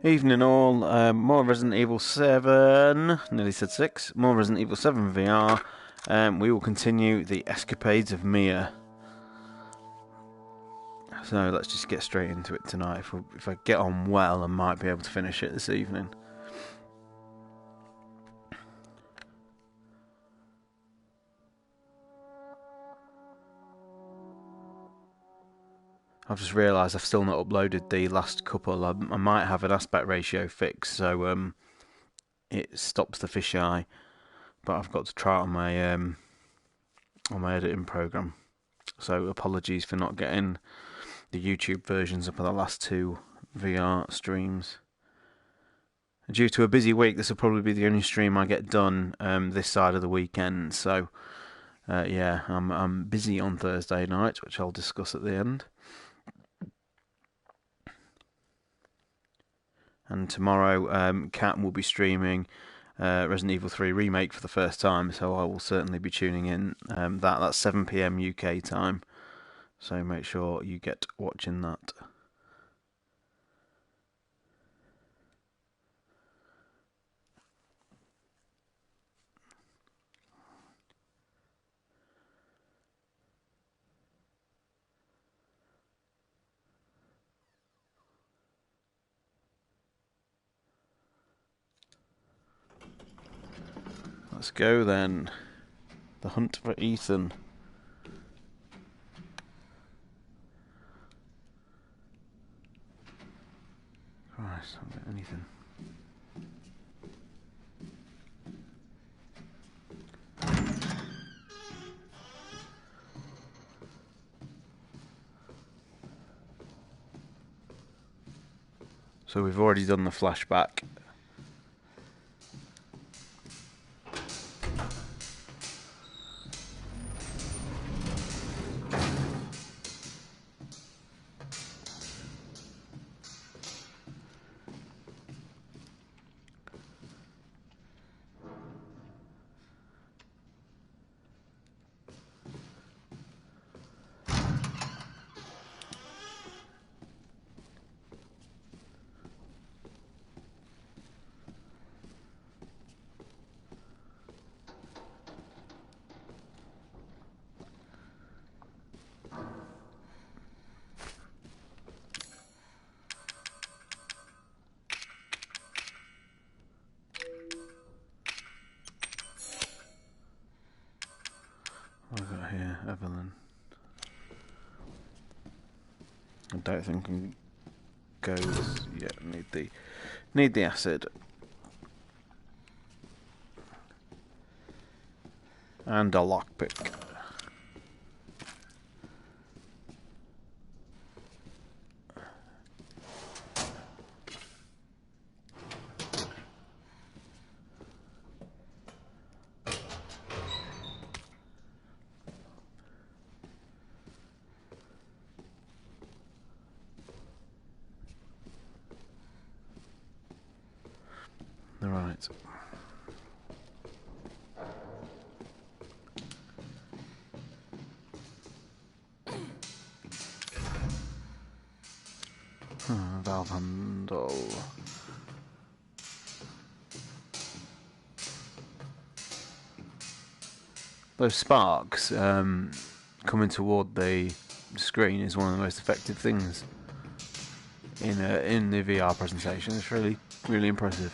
Evening all, more Resident Evil 7, nearly said 6, more Resident Evil 7 VR. We will continue the escapades of Mia. So let's just get straight into it tonight. If I get on well, I might be able to finish it this evening. I've just realised I've still not uploaded the last couple. I might have an aspect ratio fix, so it stops the fisheye. But I've got to try it on my editing program. So apologies for not getting the YouTube versions up of the last two VR streams. Due to a busy week, this will probably be the only stream I get done this side of the weekend. So yeah, I'm busy on Thursday night, which I'll discuss at the end. And tomorrow, Kat will be streaming Resident Evil 3 Remake for the first time, so I will certainly be tuning in. That's 7 p.m. UK time, so make sure you get watching that. Let's go then. The hunt for Ethan. Christ, I don't get anything. So we've already done the flashback. What have I got here? Evelyn. I don't think I can go yet. Need the acid. And a lockpick. Right. Valve handle. Those sparks coming toward the screen is one of the most effective things in the VR presentation. It's really, really impressive.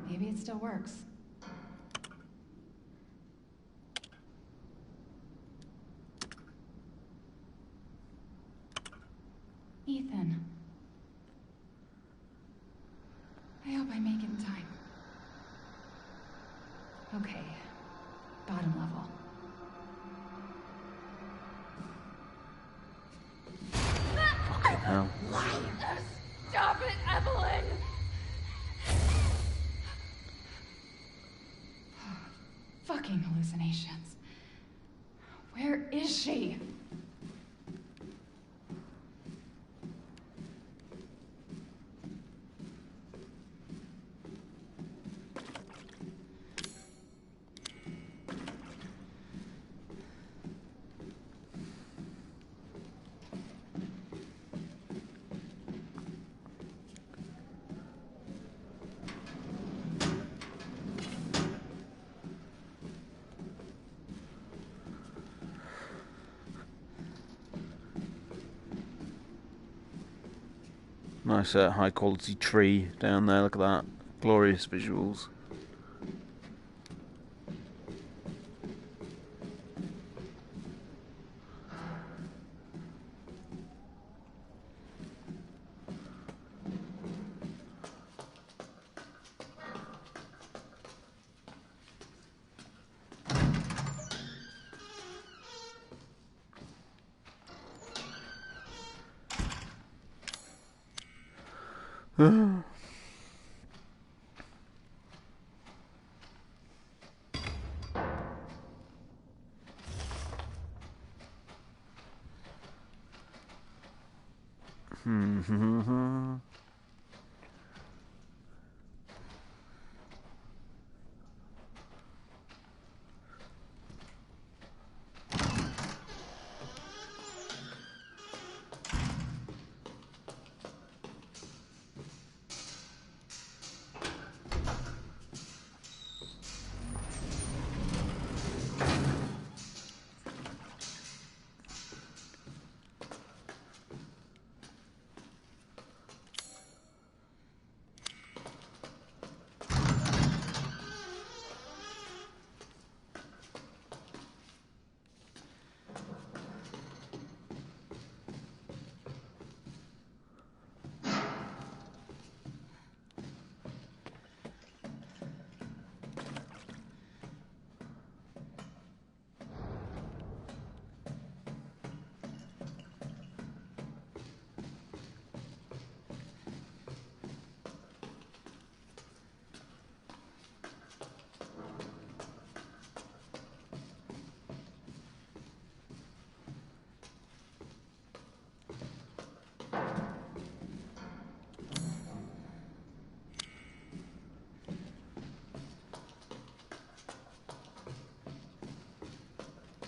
Maybe it still works. hell? Stop it, Evelyn! Fucking hallucinations. Where is she? Nice high quality tree down there, look at that. Glorious visuals.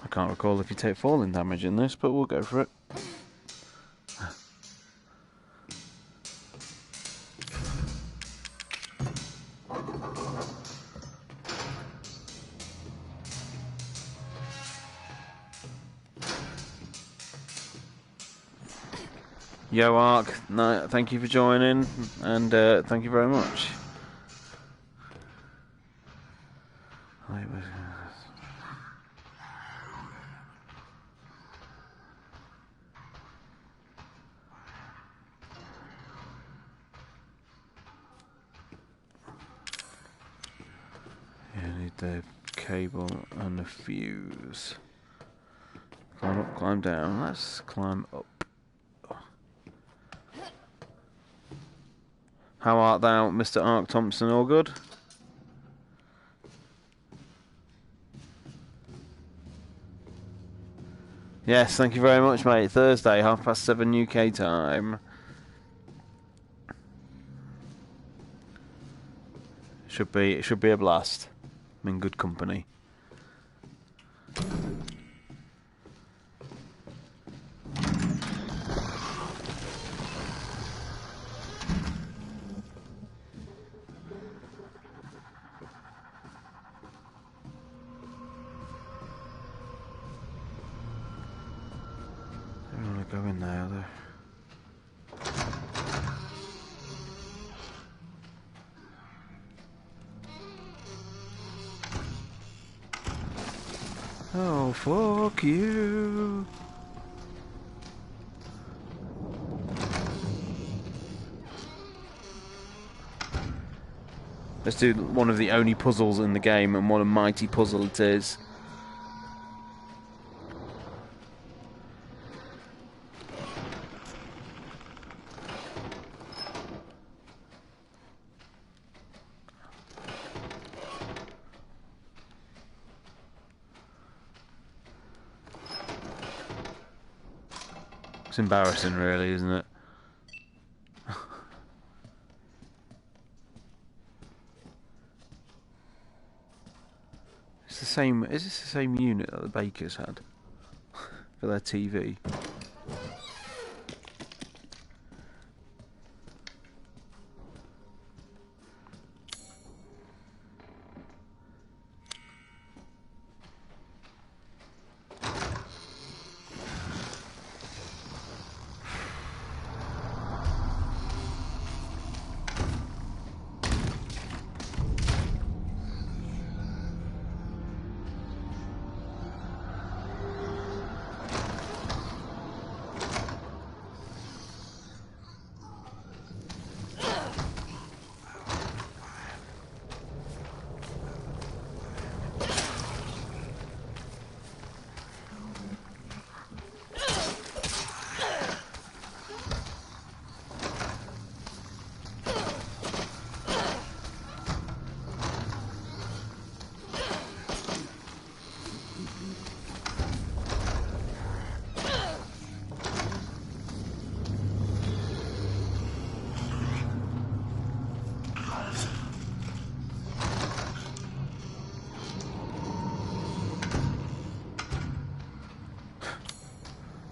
I can't recall if you take falling damage in this, but we'll go for it. Yo, Ark, no, thank you for joining, and thank you very much. Yeah, I need the cable and the fuse. Climb up, climb down. Let's climb up. How art thou, Mr. Ark Thompson? All good? Yes, thank you very much, mate. Thursday, 7:30 UK time. It should be a blast. I'm in good company. I don't want to go in there, though. Oh, fuck you. Let's do one of the only puzzles in the game, and what a mighty puzzle it is. It's embarrassing, really, isn't it? It's the same. Is this the same unit that the Bakers had for their TV?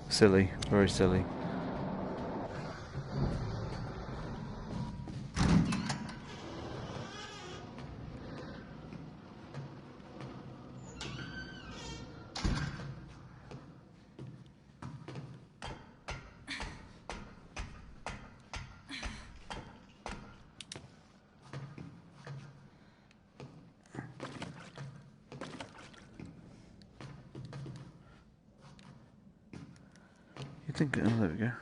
Silly, very silly. You think? Oh, there we go.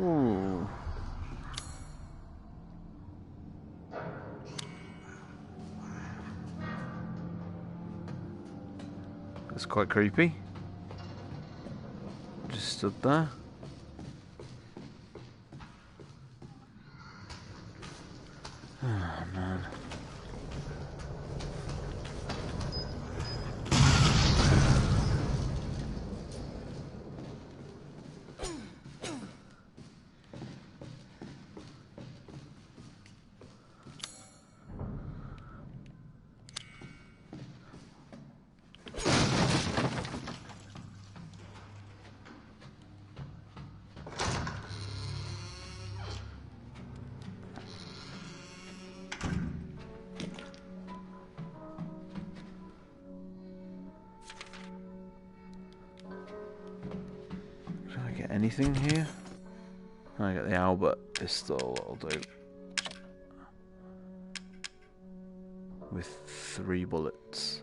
Ooh. That's quite creepy. Just stood there. Oh man. Can I get anything here? I get the Albert pistol, that'll do. With 3 bullets.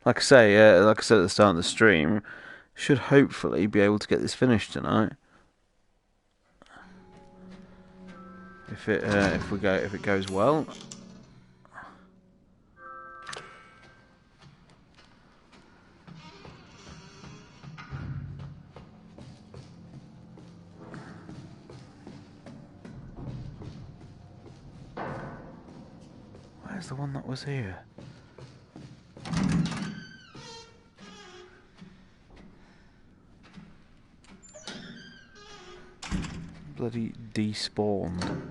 Like I say, like I said at the start of the stream, should hopefully be able to get this finished tonight. If it goes well. Where's the one that was here? Bloody despawned.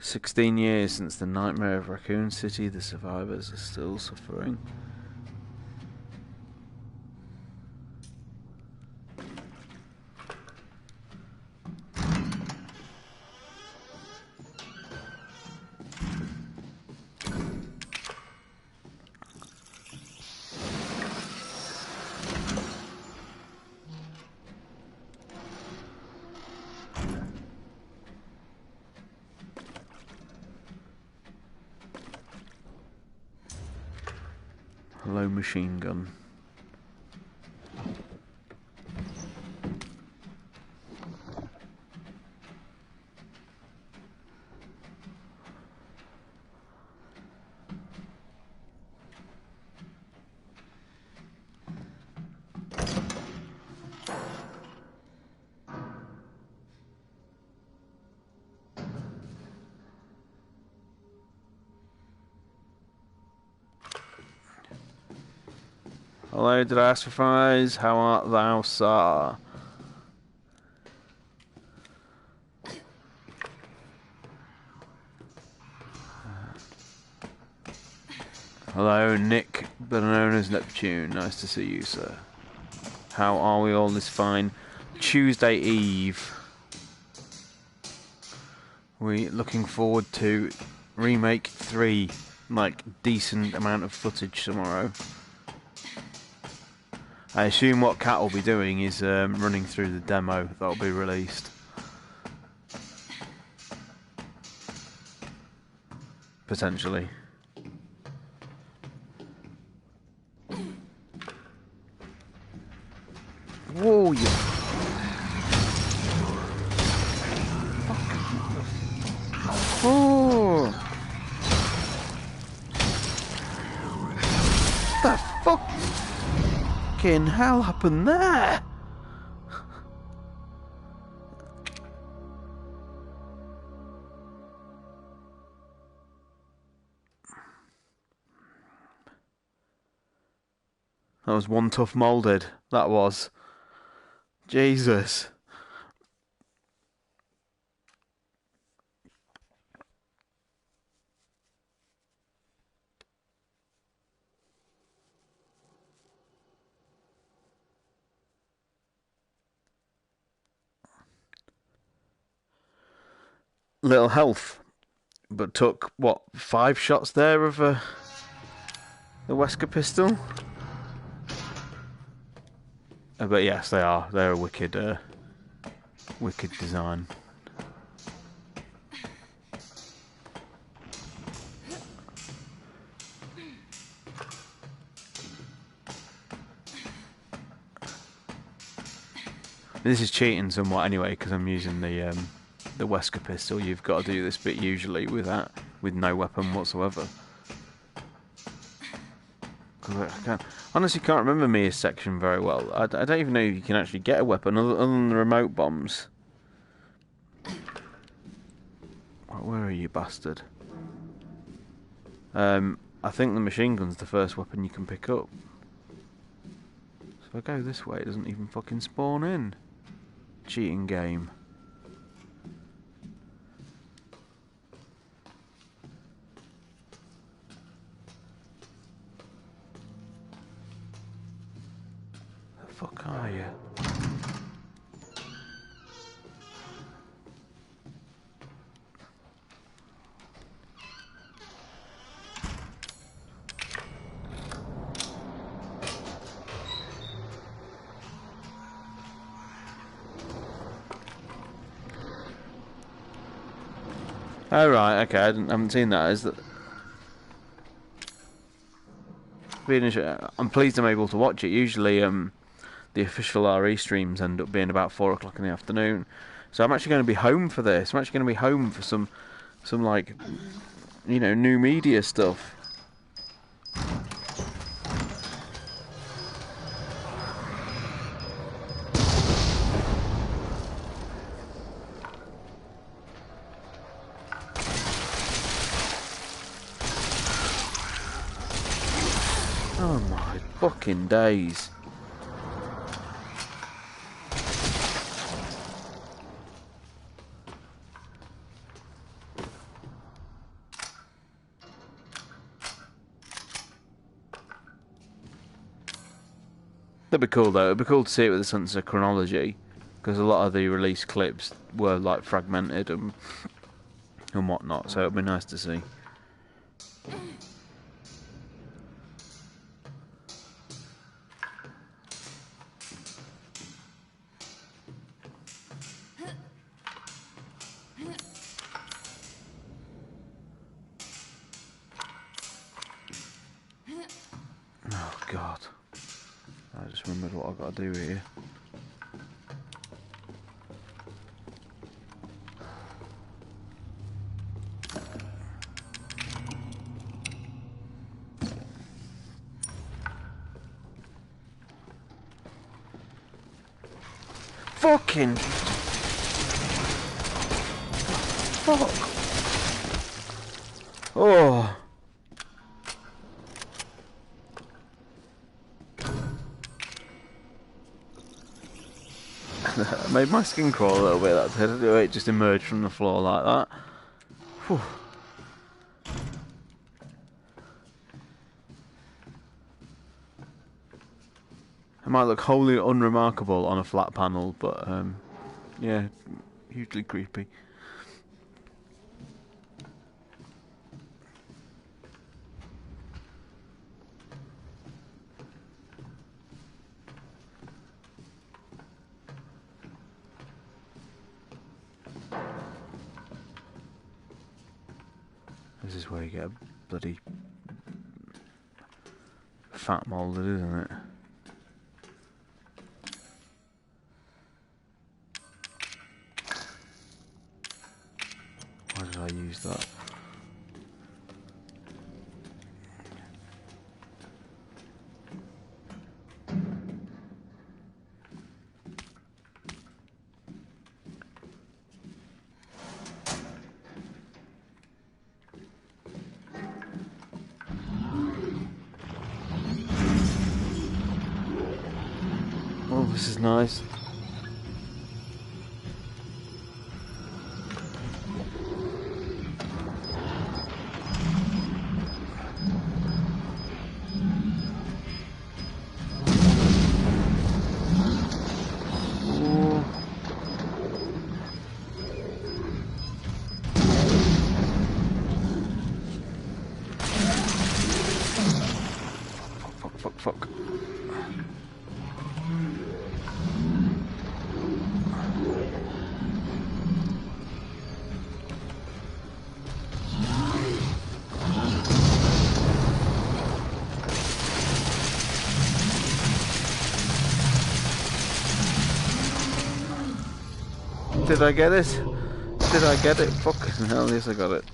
16 years since the nightmare of Raccoon City, the survivors are still suffering. Hello, machine gun. Hello, did I ask for fries? How art thou, sir? Hello, Nick, better known as Neptune. Nice to see you, sir. How are we all this fine Tuesday Eve? We looking forward to Remake 3, like, decent amount of footage tomorrow. I assume what Kat will be doing is running through the demo that'll be released. Potentially. Whoa, you... Oh! What the fuck? Fucking hell happened there? That was one tough moulded. That was. Jesus. Little health, but took what, 5 shots there of the Wesker pistol. But yes, they are. They're a wicked design. This is cheating somewhat anyway, because I'm using the Wesker pistol. You've got to do this bit usually with no weapon whatsoever. Honestly can't remember Mia's section very well. I don't even know if you can actually get a weapon other than the remote bombs. Where are you, bastard? I think the machine gun's the first weapon you can pick up. So if I go this way, it doesn't even fucking spawn in. Cheating game. The fuck are you? Oh right, okay, I haven't seen that. Is that? I'm pleased I'm able to watch it. Usually, the official RE streams end up being about 4 o'clock in the afternoon, so I'm actually going to be home for this. I'm actually going to be home for some like, you know, new media stuff. Oh my fucking days. That'd be cool though. It'd be cool to see it with a sense of chronology, because a lot of the release clips were like fragmented and whatnot. So it'd be nice to see. Oh God! I just remembered what I've got to do here. Fucking fuck! Oh. It made my skin crawl a little bit. That did. It just emerged from the floor like that. Whew. It might look wholly unremarkable on a flat panel, but yeah, hugely creepy. This is where you get a bloody fat molded, isn't it? Why did I use that? Oh, this is nice. Fuck. Did I get it? Did I get it? Fucking hell, yes I got it.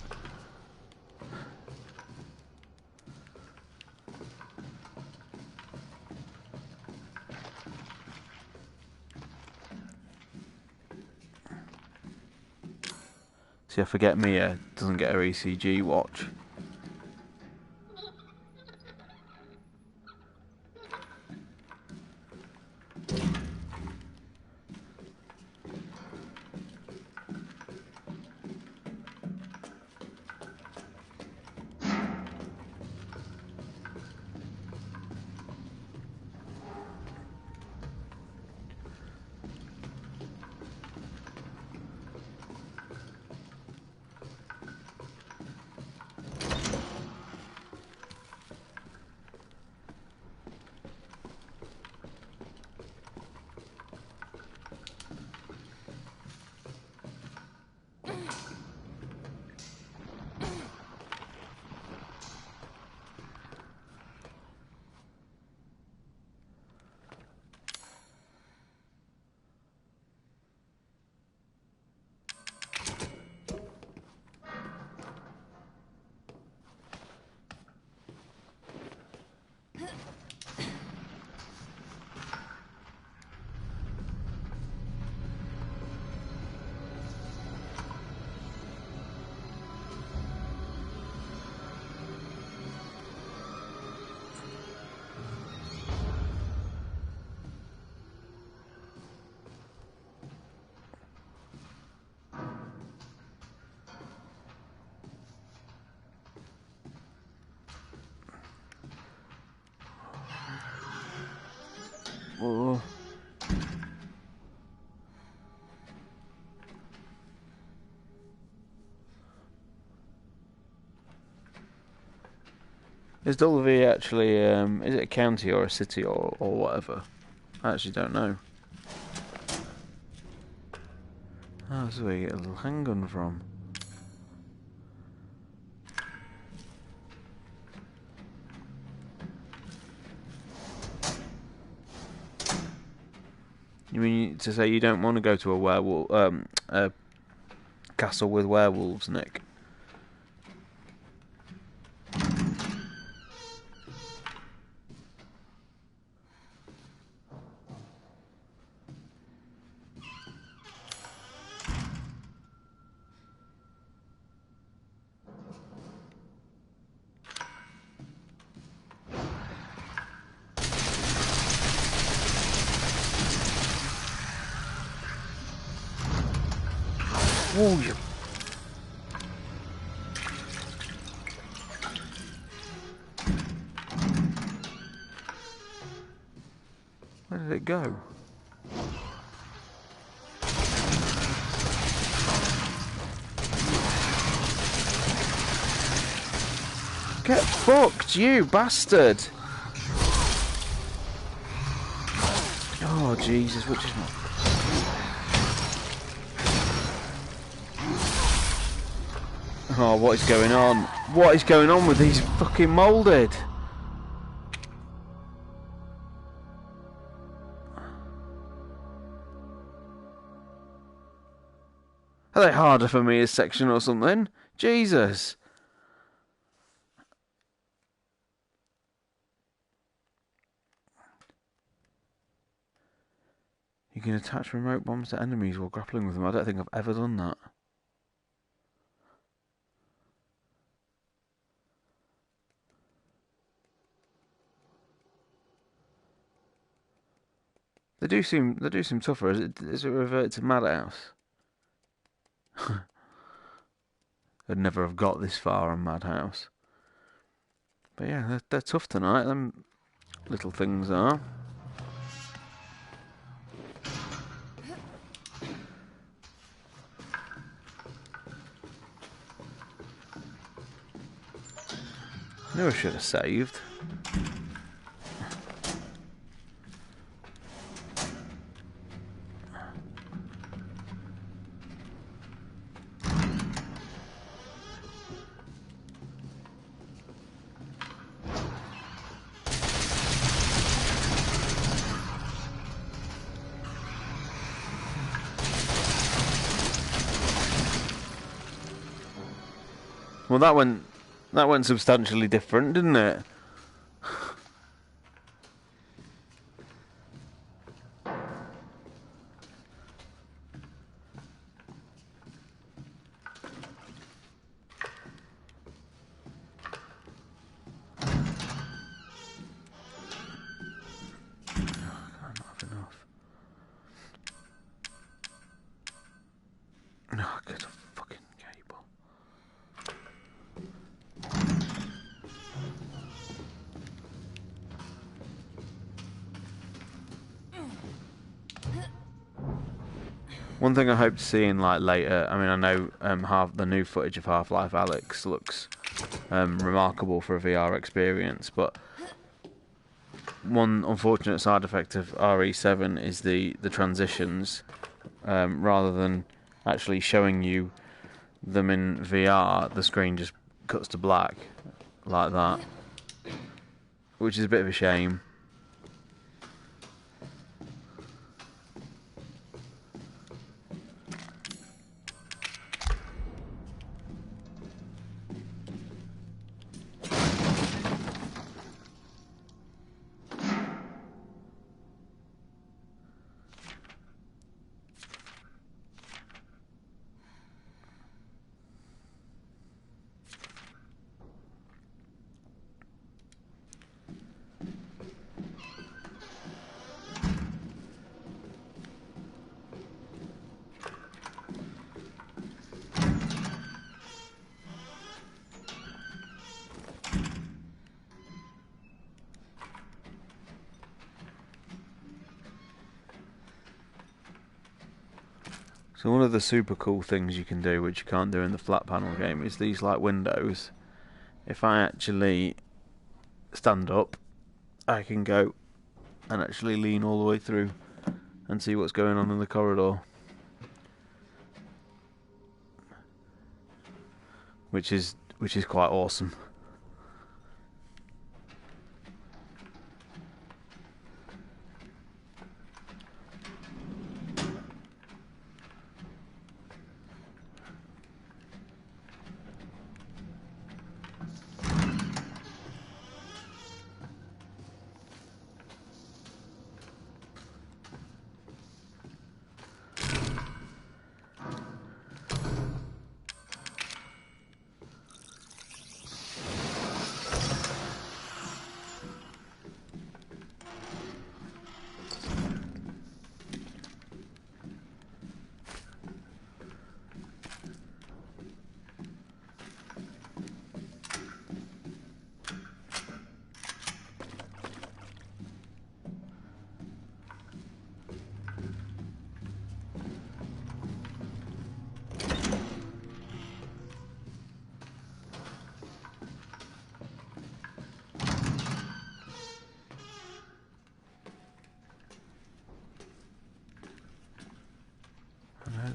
See, I forget Mia doesn't get her ECG watch. Oh. Is Dulvey actually, is it a county or a city or whatever? I actually don't know. Oh, this is where you get a little handgun from. You mean to say you don't want to go to a werewolf, a castle with werewolves, Nick? Oh, you... Where did it go? Get fucked, you bastard! Oh, Jesus, which is not... Oh, what is going on? What is going on with these fucking moulded? Are they harder for me as section or something? Jesus! You can attach remote bombs to enemies while grappling with them. I don't think I've ever done that. They do seem tougher. Is it reverted to Madhouse? I'd never have got this far on Madhouse. But yeah, they're tough tonight. Them little things are. I knew I should have saved. Well, that went substantially different, didn't it? No, get a fucking cable. One thing I hope to see in like later, I mean, I know the new footage of Half-Life Alyx looks remarkable for a VR experience, but one unfortunate side effect of RE7 is the transitions. Rather than actually showing you them in VR, the screen just cuts to black like that, which is a bit of a shame. So one of the super cool things you can do, which you can't do in the flat panel game, is these like windows. If I actually stand up, I can go and actually lean all the way through and see what's going on in the corridor, which is quite awesome.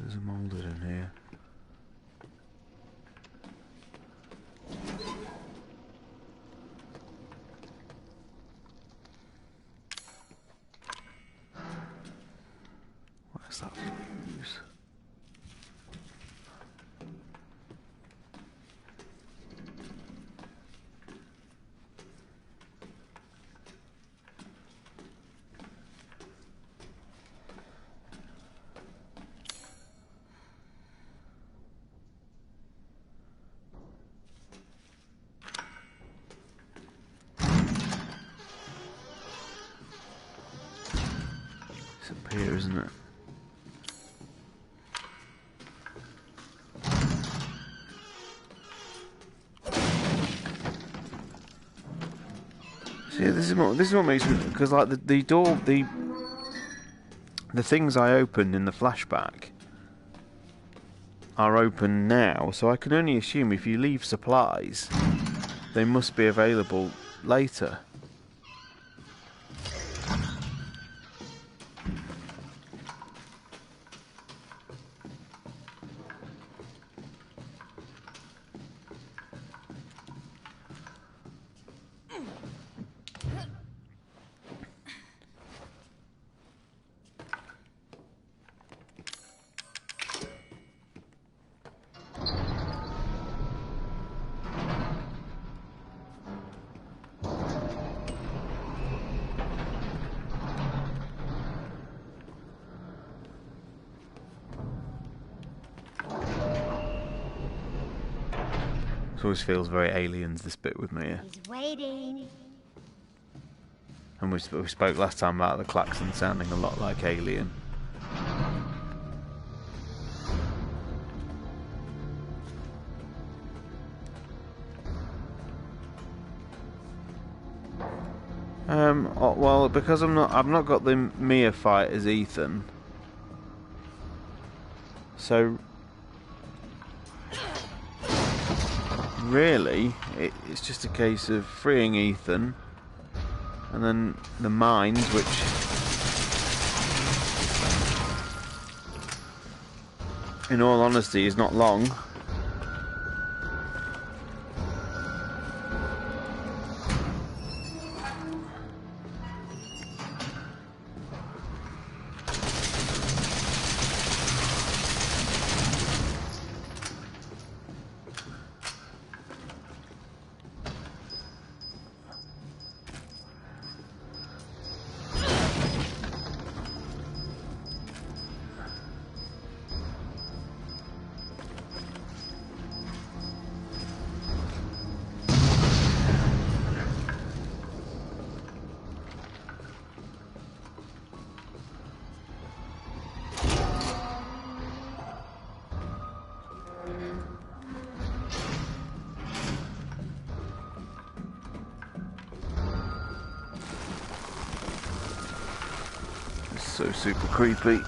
There's a molded in here. Where's that fuse? Up here, isn't it? See, this is what makes me, because like the door, the things I opened in the flashback are open now, so I can only assume if you leave supplies, they must be available later. It always feels very Aliens, this bit with me. He's waiting. And we spoke last time about the klaxon sounding a lot like Alien. Well, because I've not got the Mia fight as Ethan, so really it's just a case of freeing Ethan, and then the mines, which in all honesty is not long. So super creepy.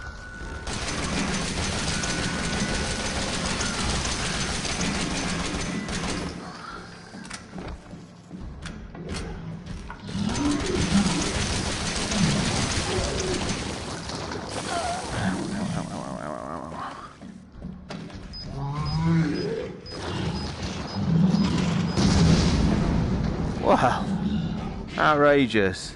Wow. Outrageous.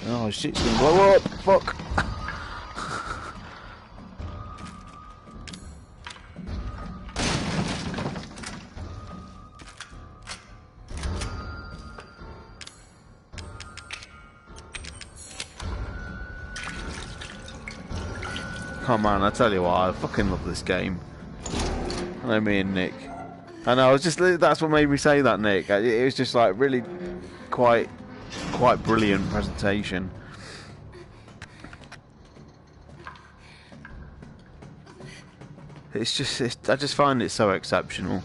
Oh, shit's gonna blow up. Fuck. Come on, I tell you what, I fucking love this game. I know me and Nick. I know, that's what made me say that, Nick. It was just like really quite brilliant presentation. I just find it so exceptional.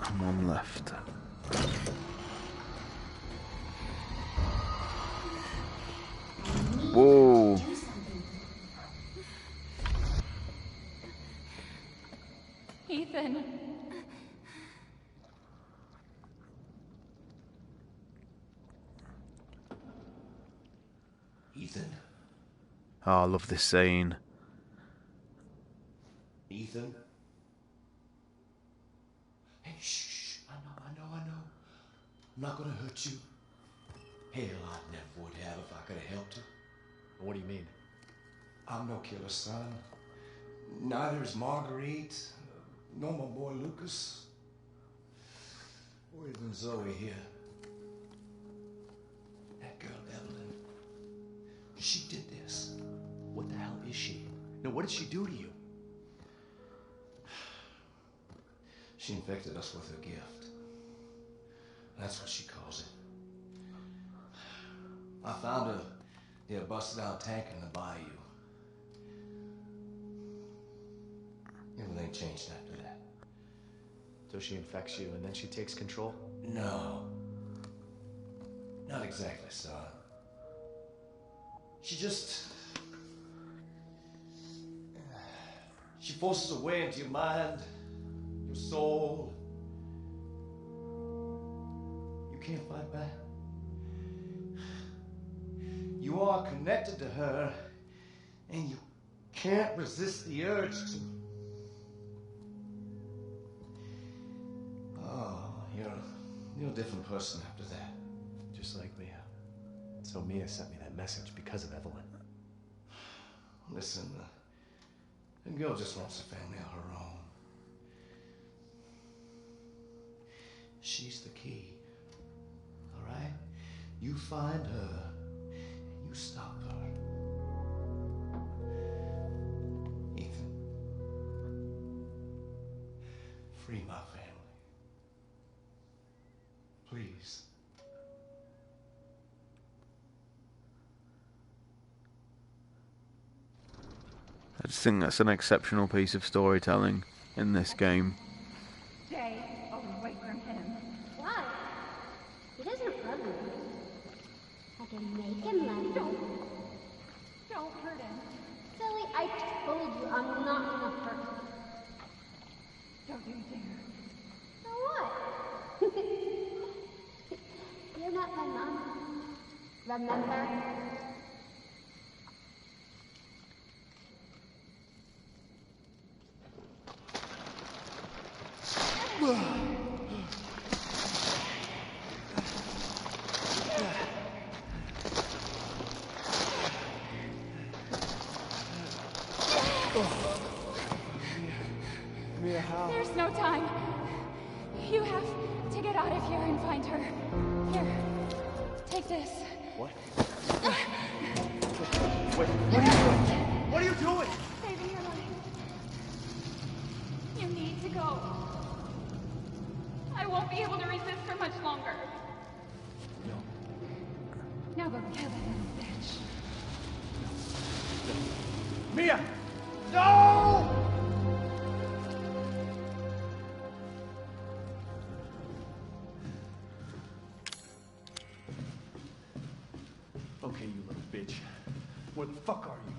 And one left. Whoa. Ethan. Ethan. Oh, I love this scene. Ethan. Hey, shh. I know. I'm not gonna hurt you. Hell, I never would have if I could have helped her. What do you mean? I'm no killer, son. Neither is Marguerite, nor my boy Lucas, or even Zoe here. That girl, Evelyn, she did this. What the hell is she? No, what did she do to you? She infected us with her gift. That's what she calls it. I found her near a busted out tank in the bayou. Everything changed after that. So she infects you and then she takes control? No. Not exactly, son. She forces her way into your mind, your soul. You can't fight back. You are connected to her, and you can't resist the urge to. Oh, you're a different person after that. Just like Mia. So Mia sent me that message because of Evelyn. Listen, the girl just wants a family of her own. She's the key. All right? You find her, and you stop her. Ethan, free my family. Please. I just think that's an exceptional piece of storytelling in this game. Stay away from him. Why? He doesn't love you. I can make him love you. Don't hurt him. Zoe, I told you I'm not gonna hurt him. Don't you dare. So what? You're not my mom. Remember? Mia, how? There's no time. You have to get out of here and find her. Here, take this. What? Wait, what are you doing? What are you doing? Saving your life. You need to go. I won't be able to resist for much longer. No. Now go kill that little bitch. Mia! No! Okay, you little bitch. Where the fuck are you?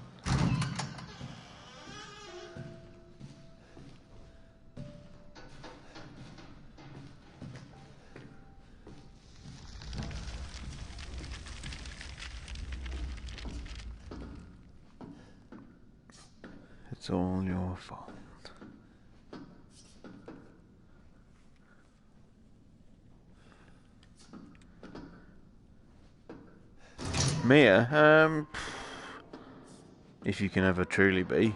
It's all your fault. Mia, if you can ever truly be.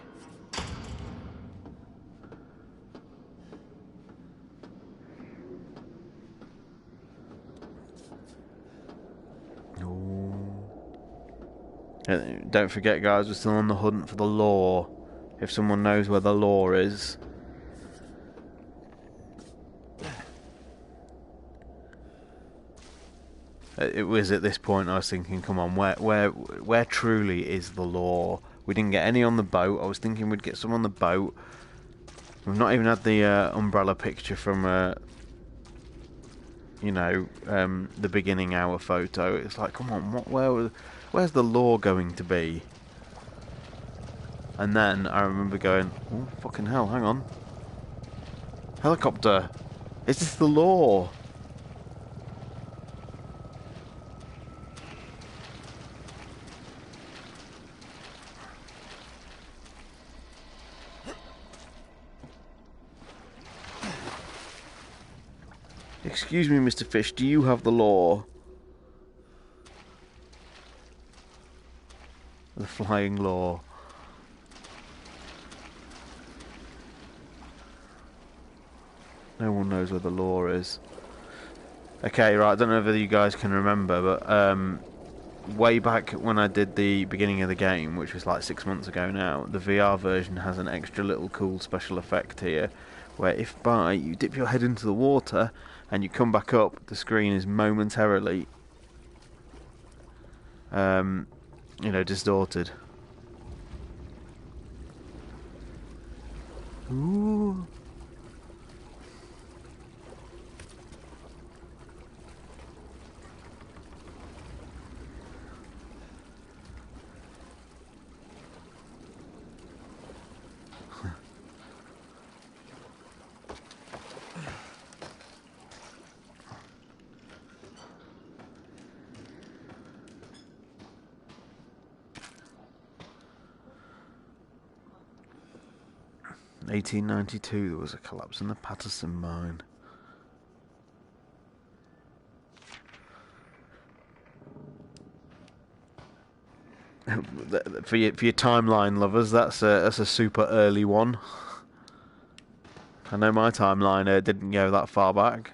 Don't forget, guys, we're still on the hunt for the law. If someone knows where the law is. It was at this point I was thinking, come on, where truly is the law? We didn't get any on the boat. I was thinking we'd get some on the boat. We've not even had the umbrella picture from, the beginning hour photo. It's like, come on, where's the law going to be? And then I remember going, oh, fucking hell, hang on. Helicopter! Is this the law? Excuse me, Mr. Fish, do you have the law? The flying law. No one knows where the law is. Okay, right, I don't know whether you guys can remember, but way back when I did the beginning of the game, which was like 6 months ago now, the VR version has an extra little cool special effect here, where if you dip your head into the water and you come back up, the screen is momentarily, distorted. Ooh. In 1892, there was a collapse in the Patterson mine. For your timeline lovers, that's a super early one. I know my timeline didn't go that far back.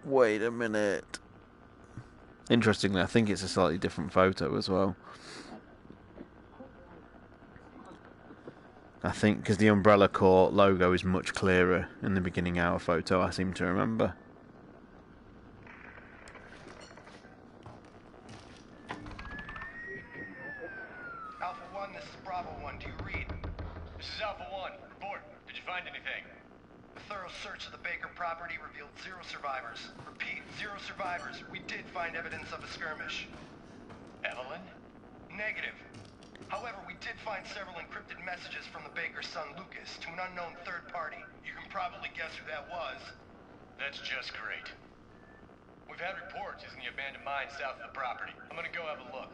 Wait a minute. Interestingly, I think it's a slightly different photo as well. I think because the Umbrella Corps logo is much clearer in the beginning hour photo, I seem to remember. Alpha 1, this is Bravo 1. Do you read? This is Alpha 1. Report. Did you find anything? A thorough search of the Baker property revealed 0 survivors. Repeat, 0 survivors. We did find evidence of a skirmish. Evelyn? Negative. However, we did find several encrypted messages from the Baker's son, Lucas, to an unknown third party. You can probably guess who that was. That's just great. We've had reports using the abandoned mine south of the property. I'm gonna go have a look.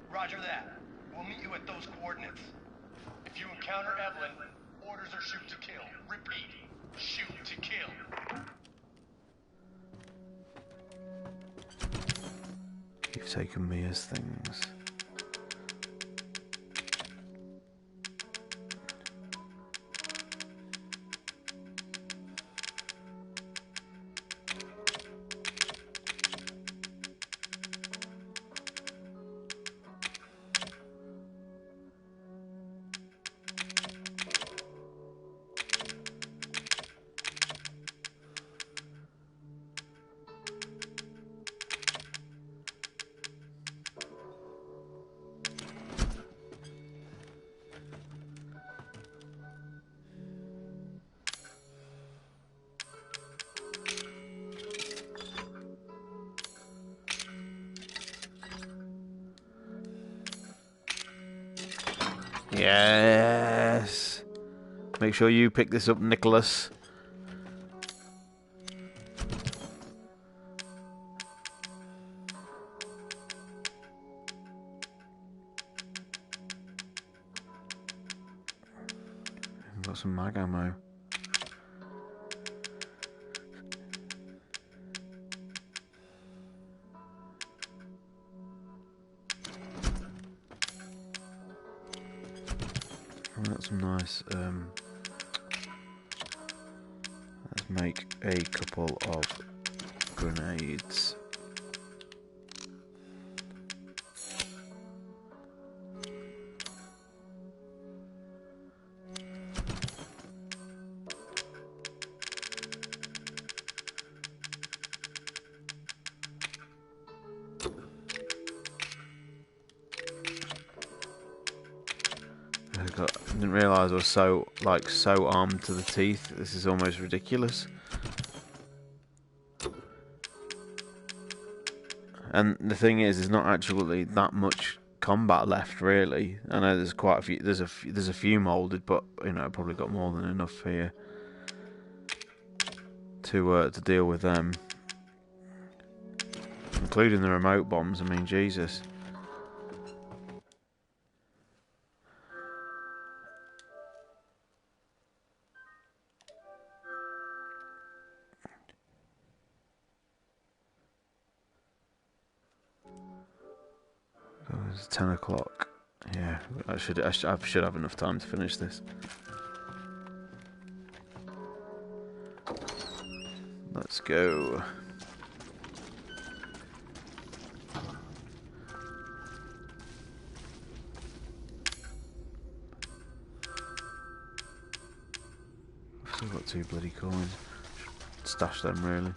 Roger that. We'll meet you at those coordinates. If you encounter Evelyn, orders are shoot to kill. Repeat, shoot to kill. You've taken Mia's things. Yes. Make sure you pick this up, Nicholas. Got some mag ammo. Got some nice. Let's make a couple of grenades. I didn't realise I was so armed to the teeth. This is almost ridiculous. And the thing is, there's not actually that much combat left, really. I know there's quite a few. There's a few moulded, but you know, I've probably got more than enough here to deal with them, including the remote bombs. I mean, Jesus. It's 10 o'clock. Yeah, I should have enough time to finish this. Let's go. I've still got 2 bloody coins. Stash them, really.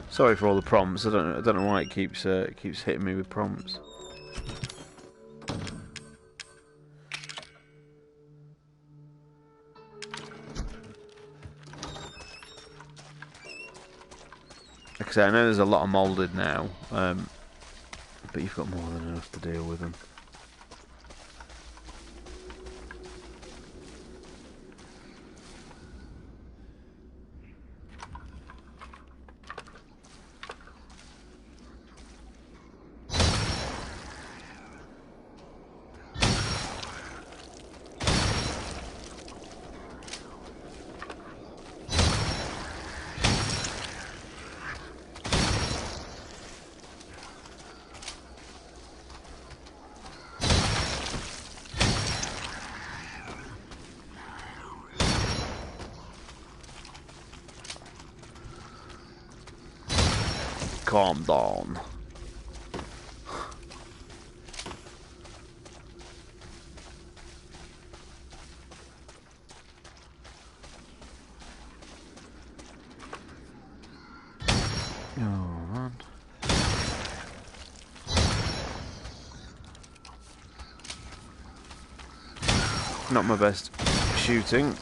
Sorry for all the prompts. I don't know why it keeps hitting me with prompts. Like I say, I know there's a lot of moulded now, but you've got more than enough to deal with them. Calm down. Oh man. Not my best shooting.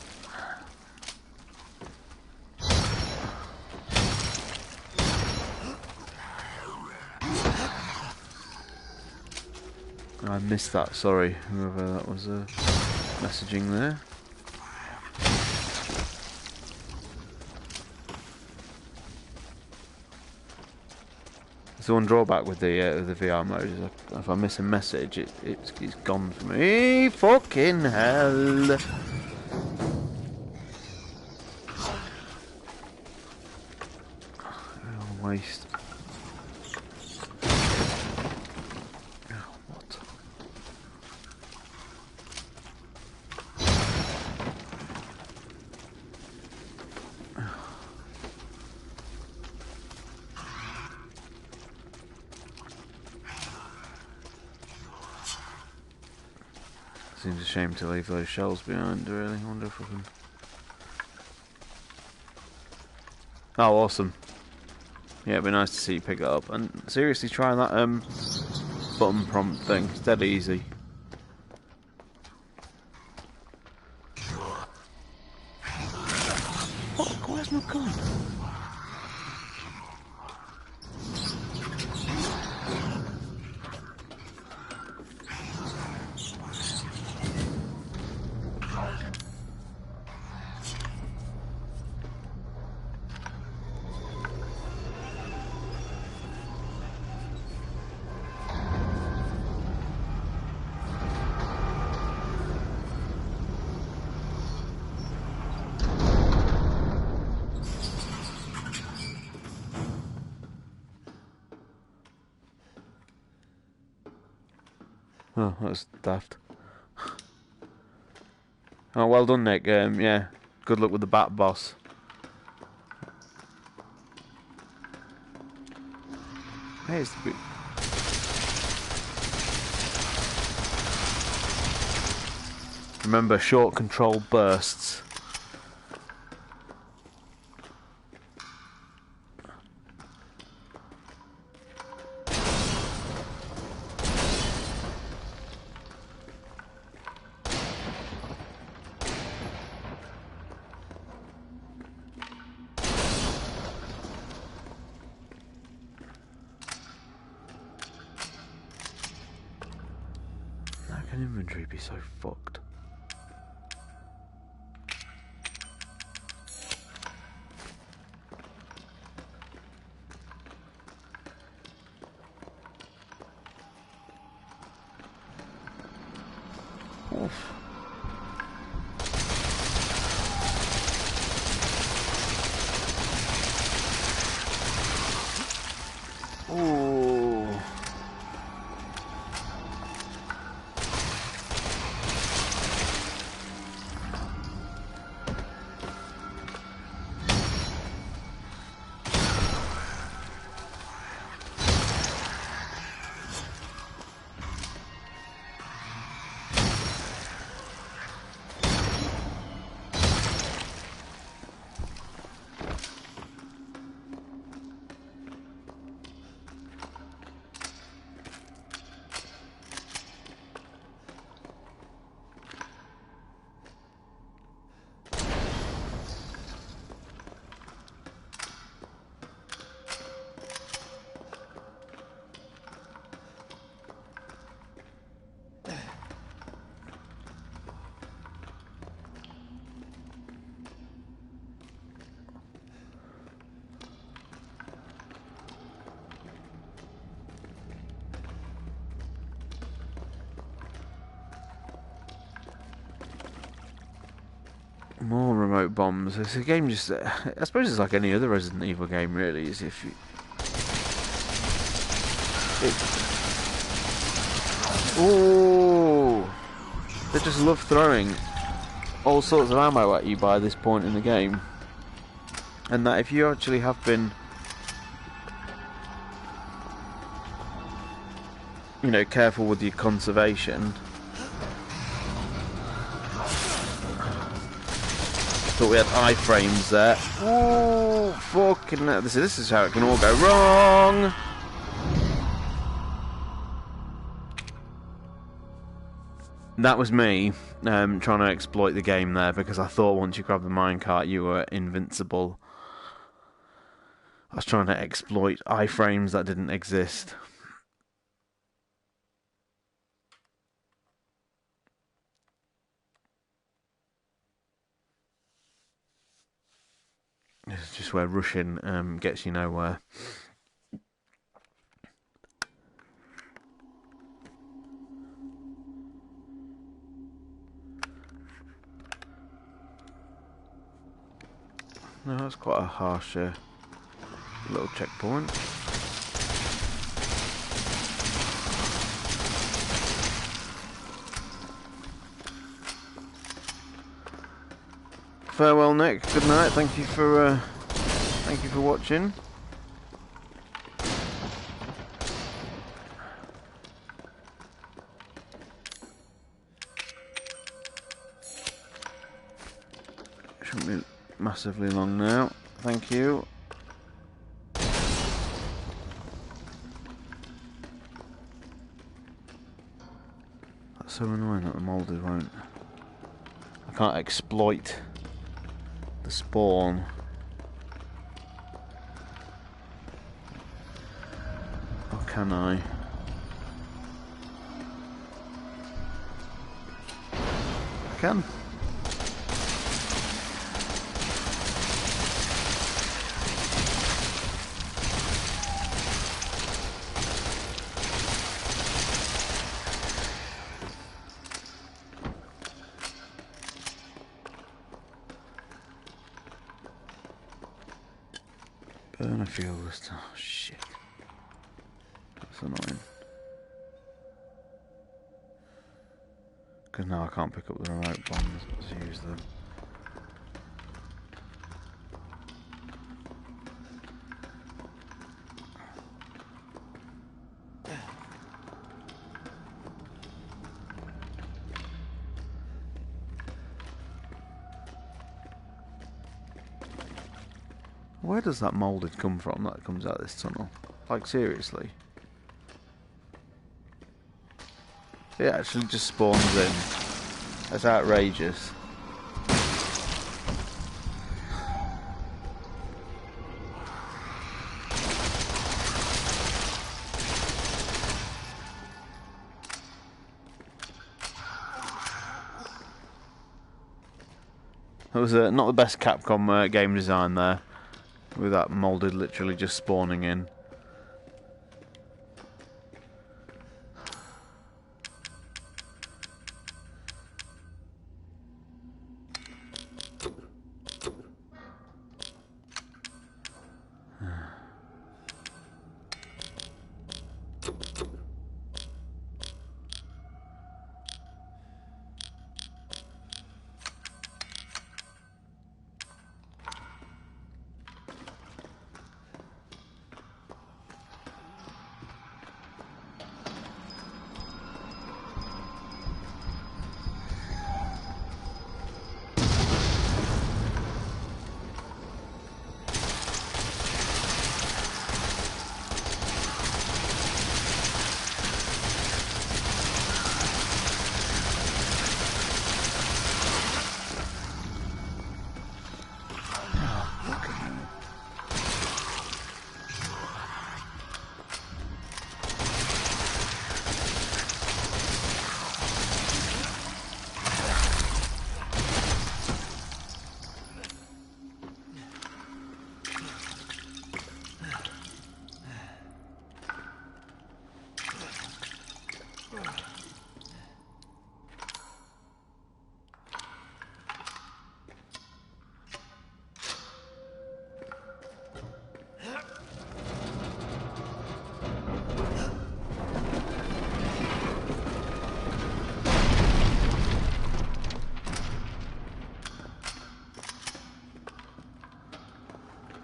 I missed that, sorry, whoever that was messaging there. It's the one drawback with the VR mode is if I miss a message, it's gone for me. Fucking hell! Oh, waste. Seems a shame to leave those shells behind, really. I wonder if I can... Oh, awesome. Yeah, it'd be nice to see you pick it up. And seriously, try that button prompt thing. It's dead easy. Fuck, where's my gun? Oh, that's daft. Oh, well done, Nick. Yeah, good luck with the Bat Boss. Hey, it's the... Remember, short control bursts. How can inventory be so fucked? Oof. Ooh. More remote bombs. It's a game just... I suppose it's like any other Resident Evil game, really, is if you... Ooh! They just love throwing all sorts of ammo at you by this point in the game. And that if you actually have been... you know, careful with your conservation... Thought we had iframes there. Oh, fucking hell. This is how it can all go wrong. That was me trying to exploit the game there because I thought once you grabbed the minecart you were invincible. I was trying to exploit iframes that didn't exist. This is just where rushing gets you nowhere. No, that's quite a harsh little checkpoint. Farewell, Nick. Good night. Thank you for watching. Shouldn't be massively long now. Thank you. That's so annoying that the moulders won't. I can't exploit the spawn. Or can I? I can. Burner fuel was... oh shit. That's annoying. Because now I can't pick up the remote bombs. Let's use them. Where does that moulded come from that comes out this tunnel? Like, seriously? It actually just spawns in. That's outrageous. That was not the best Capcom game design there, with that moulded literally just spawning in.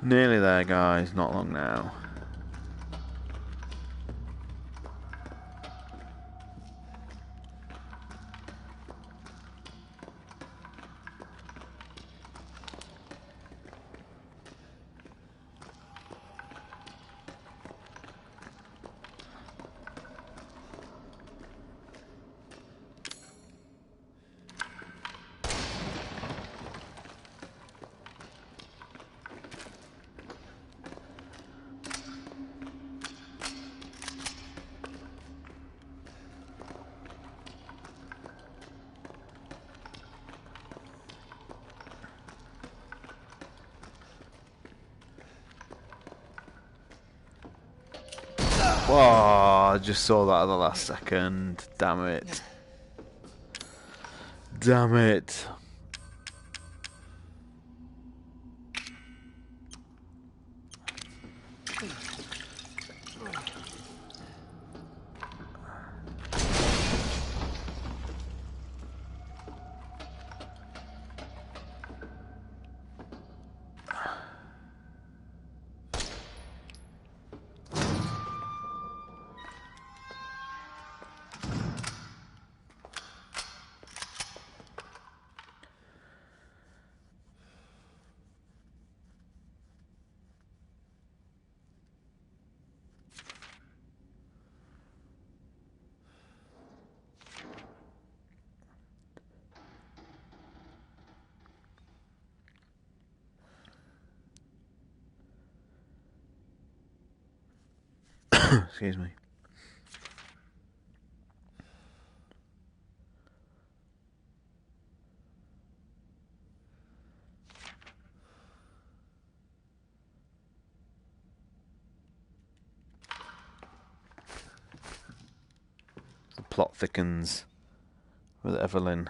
Nearly there, guys. Not long now. Oh, I just saw that at the last second. Damn it. Damn it. Excuse me. The plot thickens with Evelyn.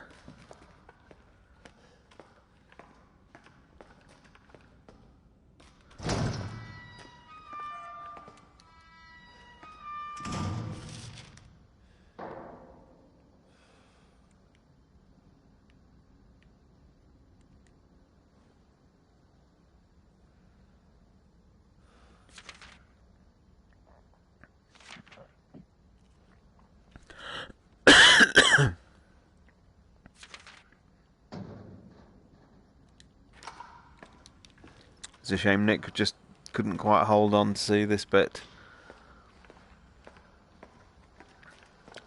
It's a shame Nick just couldn't quite hold on to see this bit.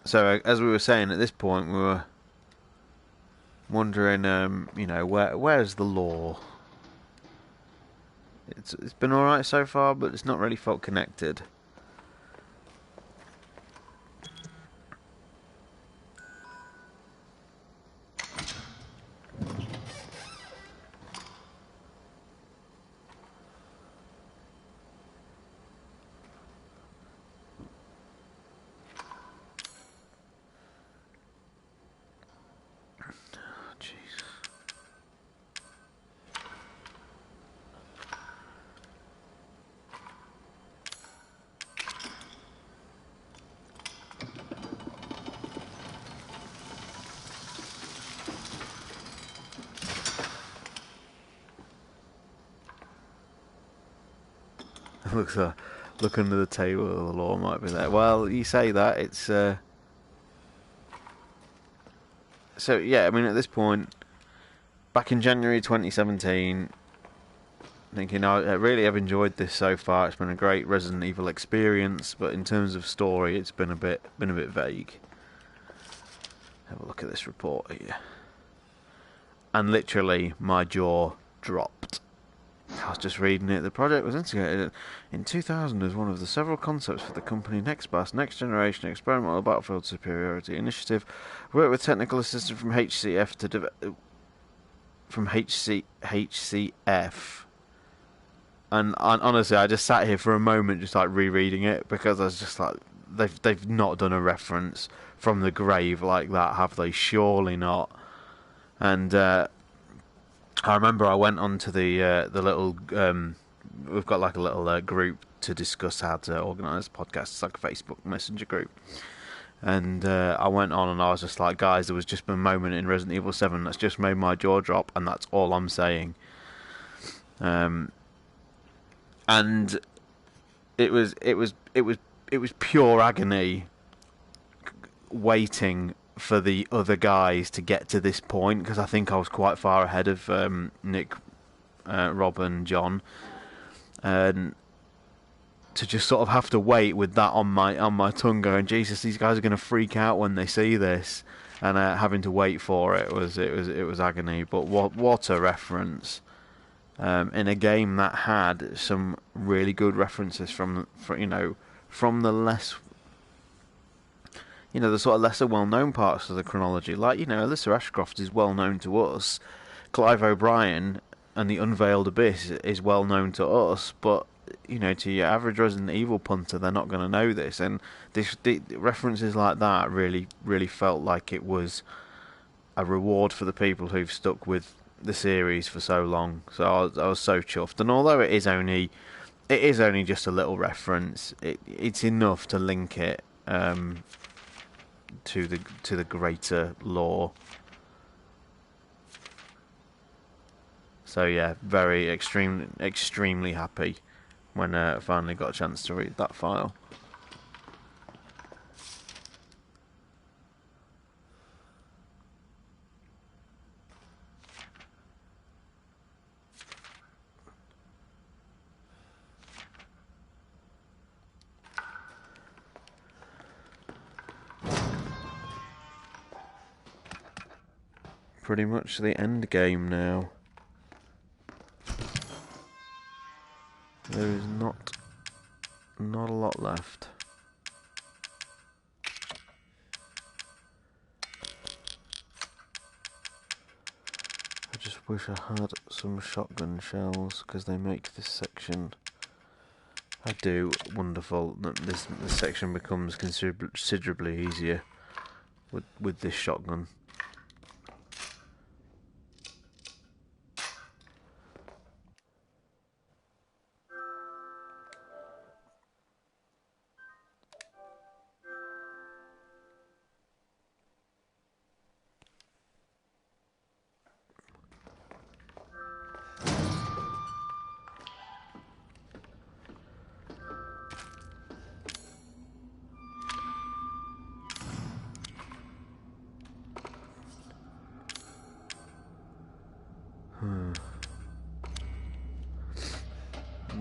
So, as we were saying, at this point, we were wondering, you know, where's the lore? It's been alright so far, but it's not really felt connected. Look under the table, the law might be there. Well, you say that, it's... So, yeah, I mean, at this point, back in January 2017, thinking, I really have enjoyed this so far. It's been a great Resident Evil experience, but in terms of story, it's been a bit vague. Have a look at this report here. And literally, my jaw dropped. I was just reading it. The project was instigated in 2000 as one of the several concepts for the company NextBAS, Next Generation Experimental Battlefield Superiority Initiative. Worked with technical assistance from HCF HCF. And honestly, I just sat here for a moment, just like rereading it, because I was just like, they've not done a reference from the grave like that, have they? Surely not. And I remember I went onto the little we've got like a little group to discuss how to organise podcasts. It's like a Facebook Messenger group, and I went on and I was just like, guys, there was just a moment in Resident Evil 7 that's just made my jaw drop, and that's all I'm saying. And it was pure agony waiting for the other guys to get to this point, because I think I was quite far ahead of Nick, Rob and John, and to just sort of have to wait with that on my tongue, going, Jesus, these guys are going to freak out when they see this, and having to wait for it was agony. But what a reference in a game that had some really good references from the less, the sort of lesser well-known parts of the chronology. Like, Alyssa Ashcroft is well-known to us. Clive O'Brien and the Unveiled Abyss is well-known to us, but, to your average Resident Evil punter, they're not going to know this. And the references like that really, really felt like it was a reward for the people who've stuck with the series for so long. So I was so chuffed. And although it is only just a little reference, it's enough to link it to the greater lore. So yeah, very extremely happy when I finally got a chance to read that file. Pretty much the end game now. There is not a lot left. I just wish I had some shotgun shells, because they make this section, I do, wonderful. This section becomes considerably easier with this shotgun.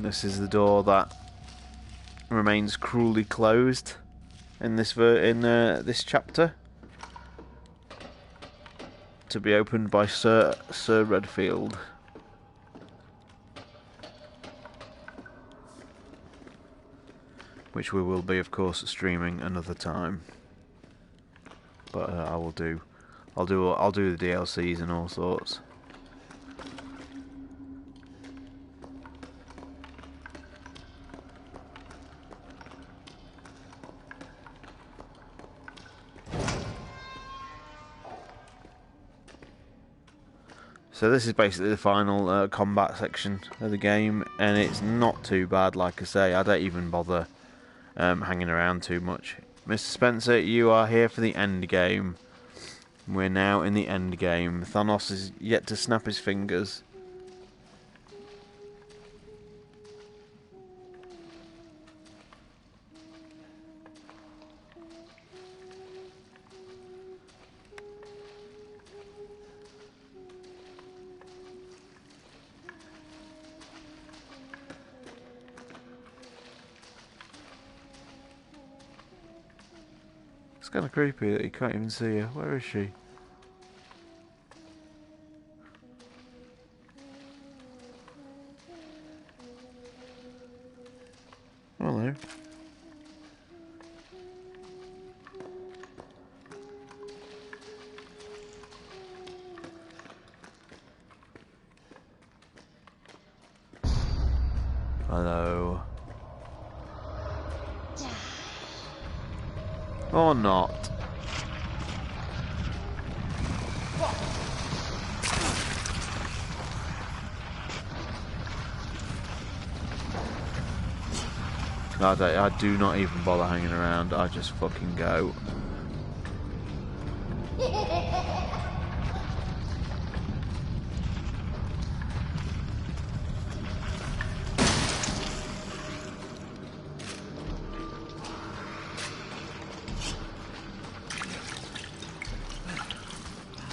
This is the door that remains cruelly closed in this chapter, to be opened by Sir Redfield. Which we will be, of course, streaming another time. But I'll do the DLCs and all sorts. So this is basically the final combat section of the game, and it's not too bad. Like I say, I don't even bother hanging around too much. Mr. Spencer, you are here for the end game. We're now in the end game. Thanos is yet to snap his fingers. It's kind of creepy that you can't even see her. Where is she? Hello. Hello. Or not. I do not even bother hanging around. I just fucking go.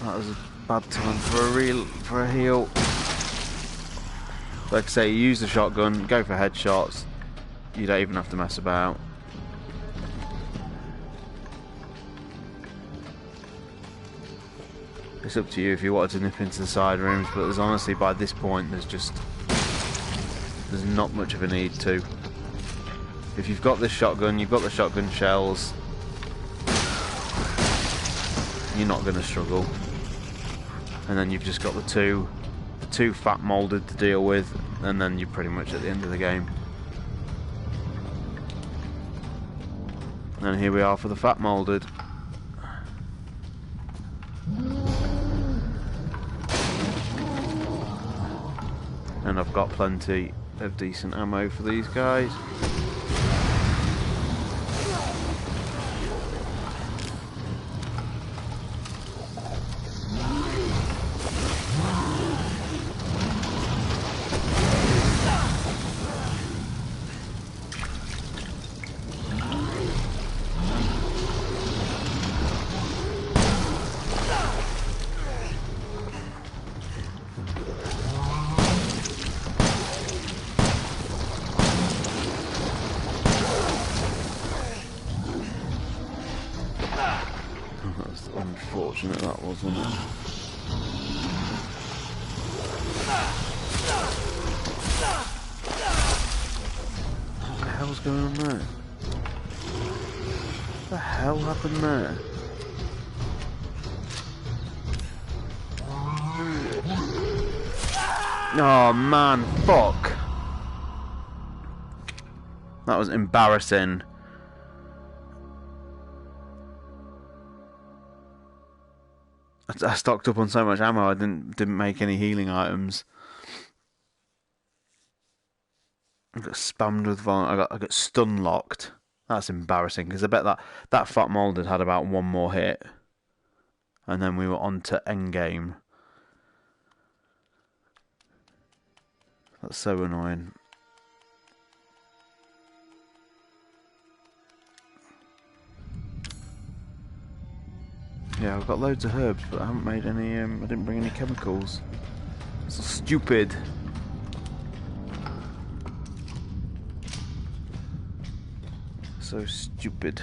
That was a bad time for a heal. Like I say, you use the shotgun, go for headshots. You don't even have to mess about. It's up to you if you wanted to nip into the side rooms, but there's honestly, by this point, there's not much of a need to. If you've got this shotgun, you've got the shotgun shells, you're not going to struggle. And then you've just got the two fat molded to deal with, and then you're pretty much at the end of the game. And here we are for the fat molded. And I've got plenty of decent ammo for these guys. Unfortunate that was, wasn't it? What the hell's going on there? What the hell happened there? Oh man, fuck. That was embarrassing. I stocked up on so much ammo I didn't make any healing items. I got spammed with I got stun locked. That's embarrassing because I bet that fat molded had about one more hit, and then we were on to endgame. That's so annoying. Yeah, I've got loads of herbs, but I haven't made any, I didn't bring any chemicals. It's stupid. So stupid.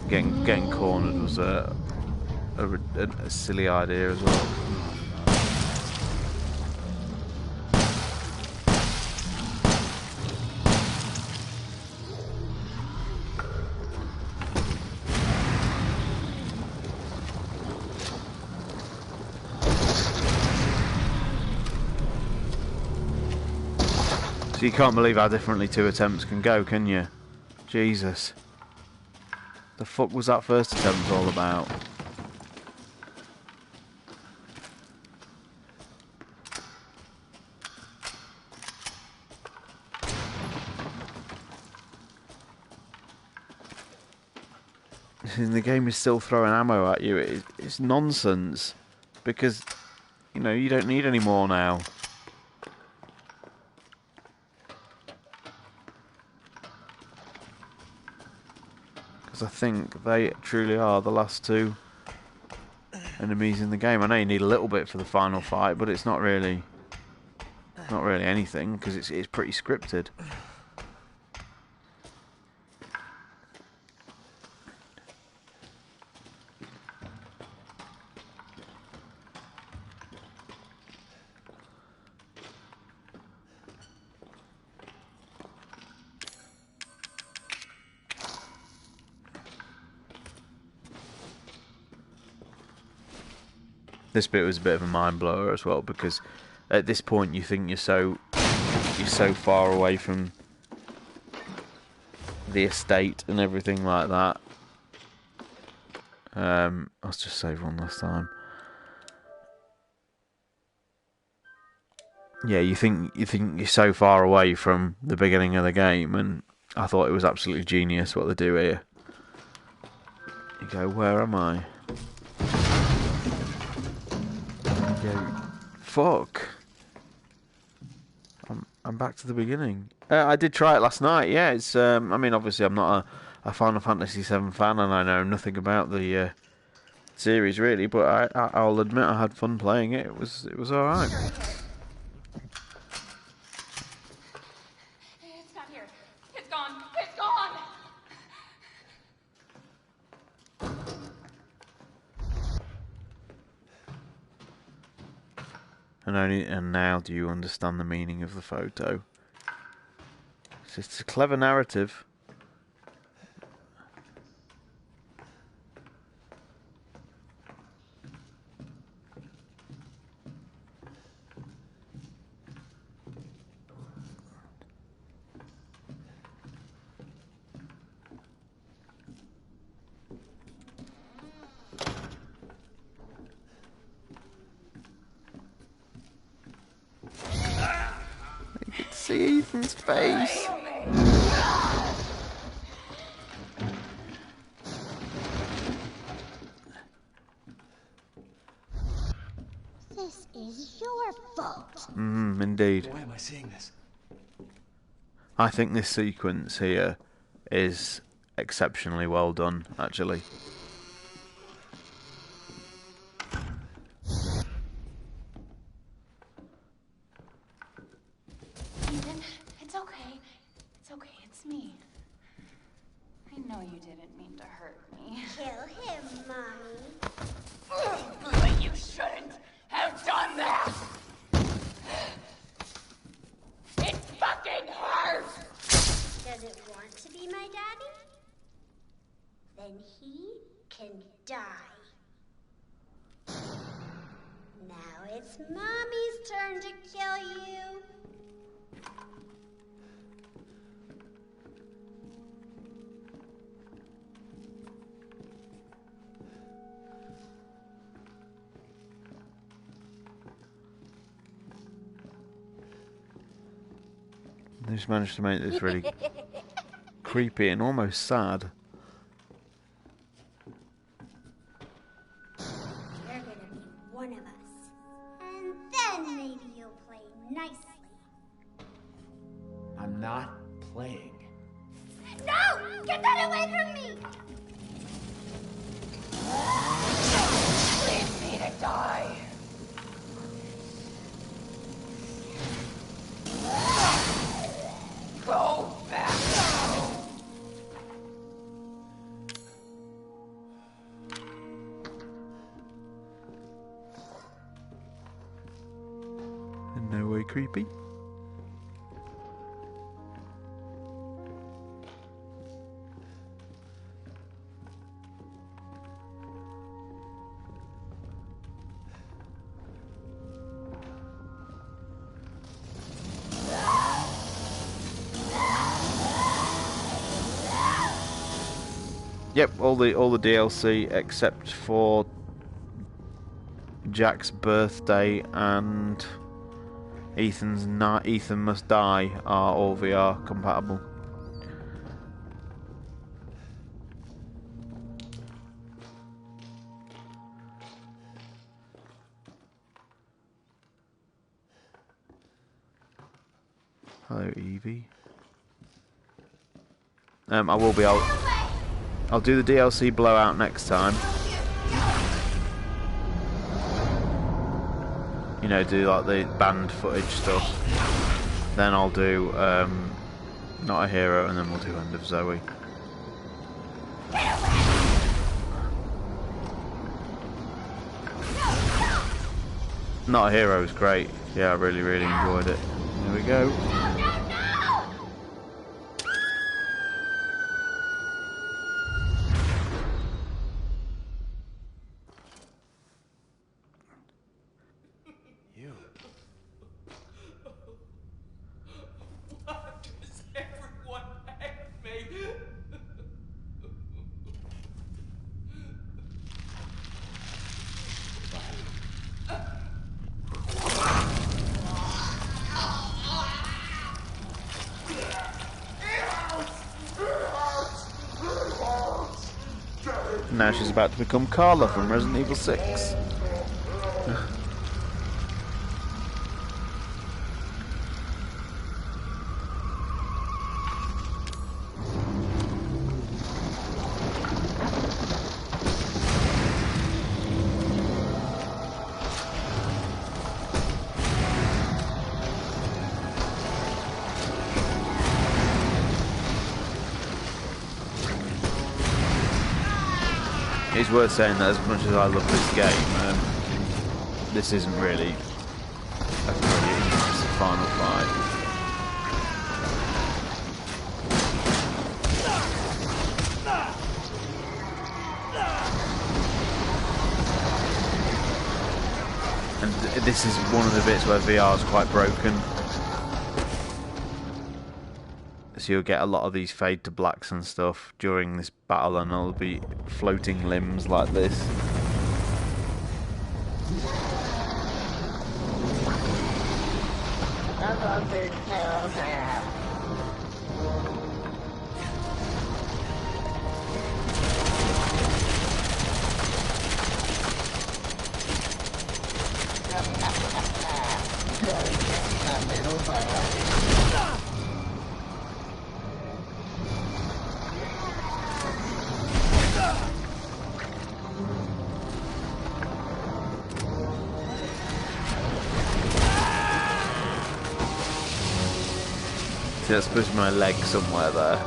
Getting cornered was a silly idea as well. So you can't believe how differently 2 attempts can go, can you? Jesus. The fuck was that first attempt all about? The game is still throwing ammo at you. It's nonsense. Because, you know, you don't need any more now. Because I think they truly are the last 2 enemies in the game. I know you need a little bit for the final fight, but it's not really anything because it's pretty scripted. This bit was a bit of a mind blower as well, because at this point you think you're so far away from the estate and everything like that. Let's just save one last time. Yeah, you think you're so far away from the beginning of the game, and I thought it was absolutely genius what they do here. You go, where am I? Fuck. I'm back to the beginning. I did try it last night. Yeah, it's. I mean, obviously, I'm not a Final Fantasy VII fan, and I know nothing about the series really. But I'll admit I had fun playing it. It was all right. It's not here. It's gone. It's gone. And now do you understand the meaning of the photo? It's a clever narrative. You can see Ethan's face. This is your fault. Indeed. Why am I seeing this? I think this sequence here is exceptionally well done, actually. Ethan, it's okay. It's okay. It's me. I know you didn't mean to hurt me. Kill him, Mommy. But you shouldn't have done that! It fucking hurts! Does it want to be my daddy? Then he can die. Now it's Mommy's turn to kill you. They just managed to make this really creepy and almost sad. You're gonna be one of us. And then maybe you'll play nicely. I'm not playing. No! Get that away from me! Leave me to die. In no way creepy. Yep, all the DLC except for Jack's birthday and Ethan Must Die are all VR compatible. Hello, Evie. I'll do the DLC blowout next time. You know, do like the banned footage stuff. Then I'll do Not a Hero, and then we'll do End of Zoe. Not a Hero is great. Yeah, I really enjoyed it. There we go. Now she's about to become Carla from Resident Evil 6. It's worth saying that as much as I love this game, this isn't really a brilliant Final Fight. And this is one of the bits where VR is quite broken. So you'll get a lot of these fade to blacks and stuff during this battle, and there'll be floating limbs like this. See, that's supposed to be my leg somewhere there.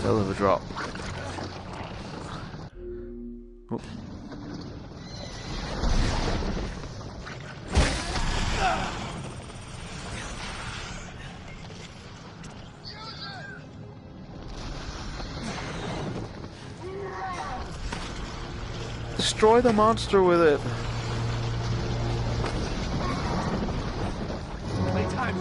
Hell of a drop. Oh. Destroy the monster with it. Playtime.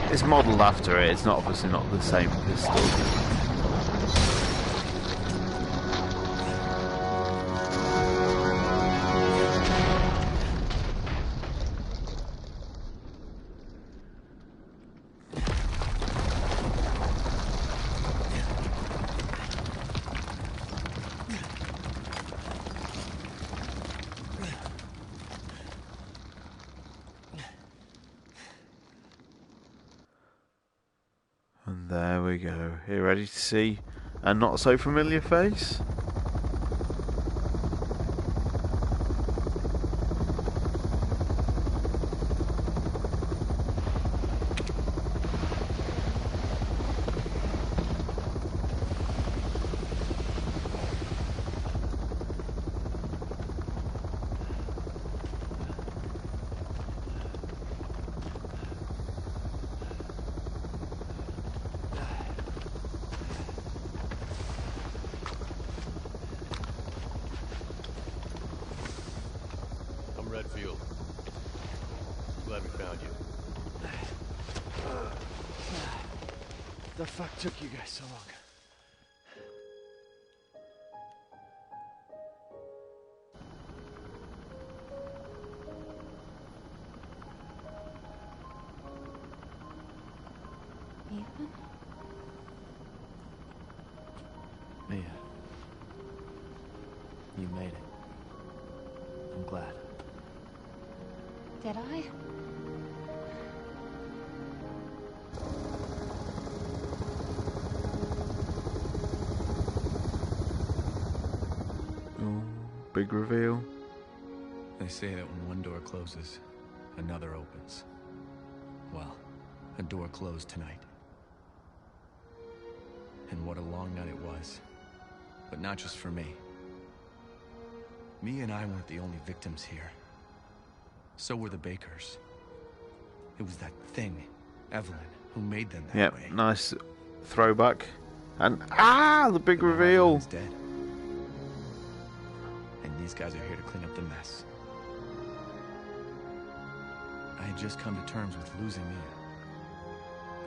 It's modelled after it. It's not obviously not the same pistol. There we go. You ready to see a not so familiar face? I'm Redfield. Glad we found you. The fuck took you guys so long? Ethan? Mia. You made it. I'm glad. Did I? Oh, big reveal. They say that when one door closes, another opens. Well, a door closed tonight. And what a long night it was. But not just for me. Mia and I weren't the only victims here. So were the Bakers. It was that thing, Evelyn, who made them that Yep, way. nice throwback. And the big But now reveal. Evelyn's dead. And these guys are here to clean up the mess. I had just come to terms with losing Mia.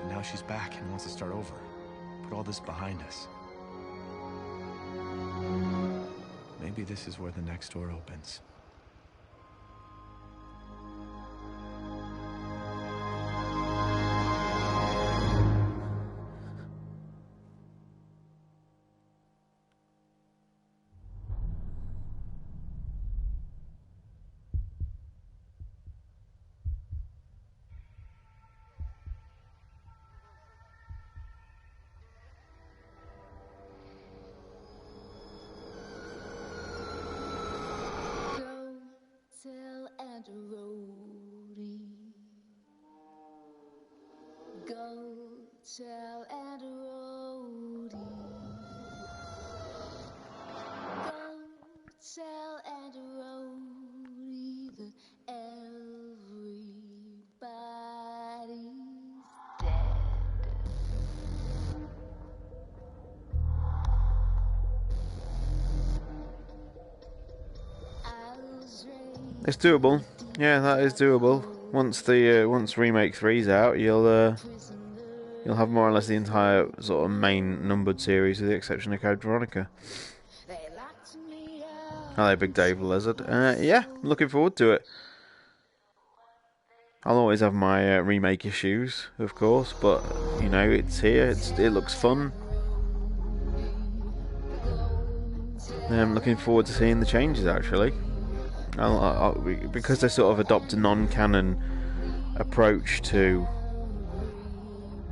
But now she's back and wants to start over. Put all this behind us. Maybe this is where the next door opens. Tell Ed Rhodey. Go tell Ed Rhodey that everybody's dead. It's doable. Yeah, that is doable. Once remake 3's out, you'll have more or less the entire sort of main numbered series, with the exception of Code Veronica. Hello, Big Dave Lizard. Yeah, looking forward to it. I'll always have my remake issues, of course, but you know, it's here. It looks fun. I'm looking forward to seeing the changes, actually. Because they sort of adopt a non-canon approach to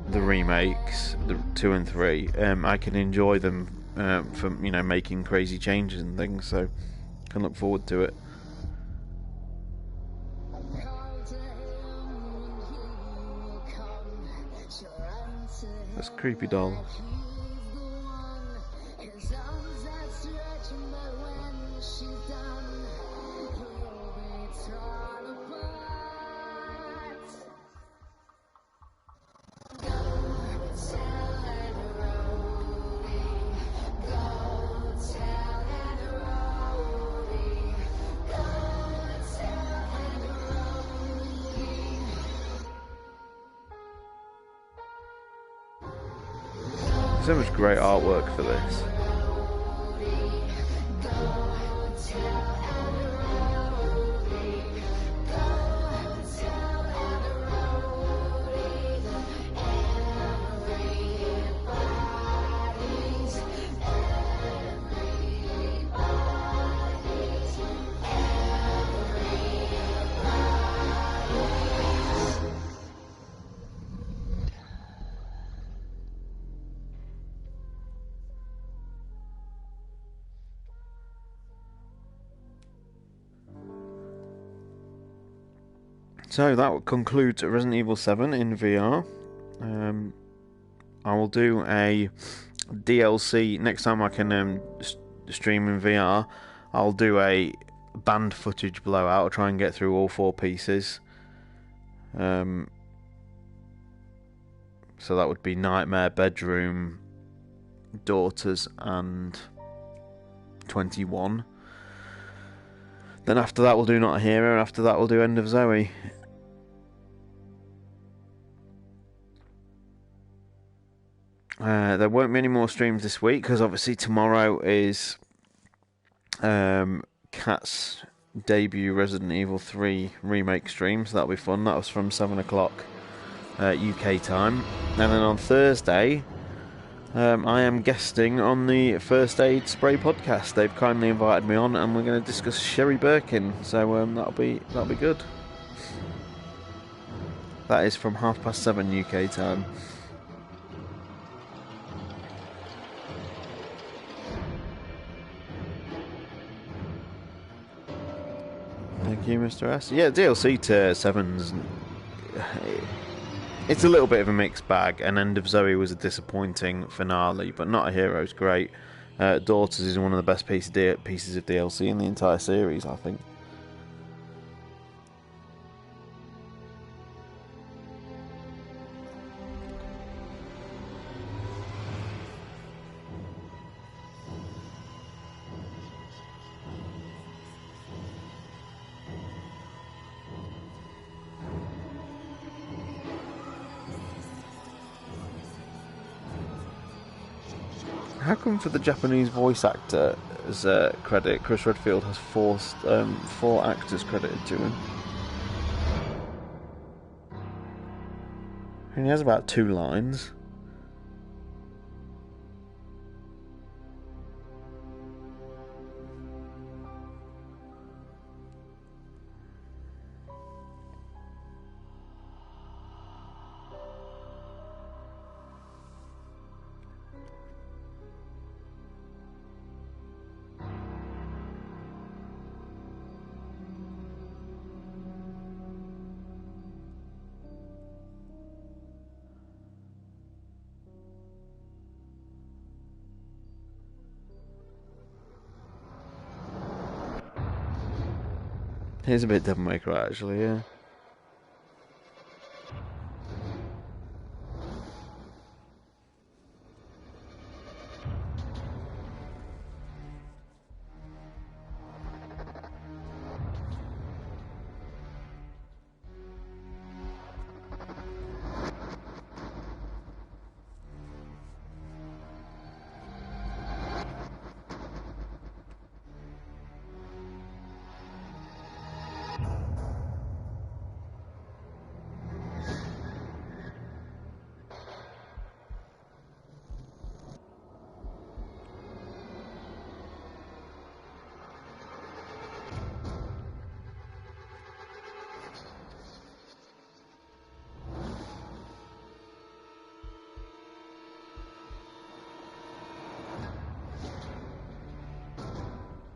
the remakes, the 2 and 3, I can enjoy them for making crazy changes and things. So, can look forward to it. That's creepy doll. So much great artwork for this. So that concludes Resident Evil 7 in VR. I will do a DLC next time I can stream in VR. I'll do a band footage blowout. I'll try and get through all 4 pieces. So that would be Nightmare, Bedroom, Daughters, and 21. Then after that we'll do Not a Hero, and after that we'll do End of Zoe. There won't be any more streams this week because obviously tomorrow is Cat's debut Resident Evil 3 remake stream, so that'll be fun. That was from 7 o'clock UK time. And then on Thursday I am guesting on the First Aid Spray podcast. They've kindly invited me on and we're going to discuss Sherry Birkin, so that'll be good. That is from 7:30 UK time. Thank you, Mr. S. Yeah, DLC to 7's... It's a little bit of a mixed bag, and End of Zoe was a disappointing finale, but Not a Hero's great. Daughters is one of the best pieces of DLC in the entire series, I think. How come for the Japanese voice actor as credit, Chris Redfield has 4 actors credited to him? And he has about 2 lines. He's a bit Devil May Cry, actually, yeah.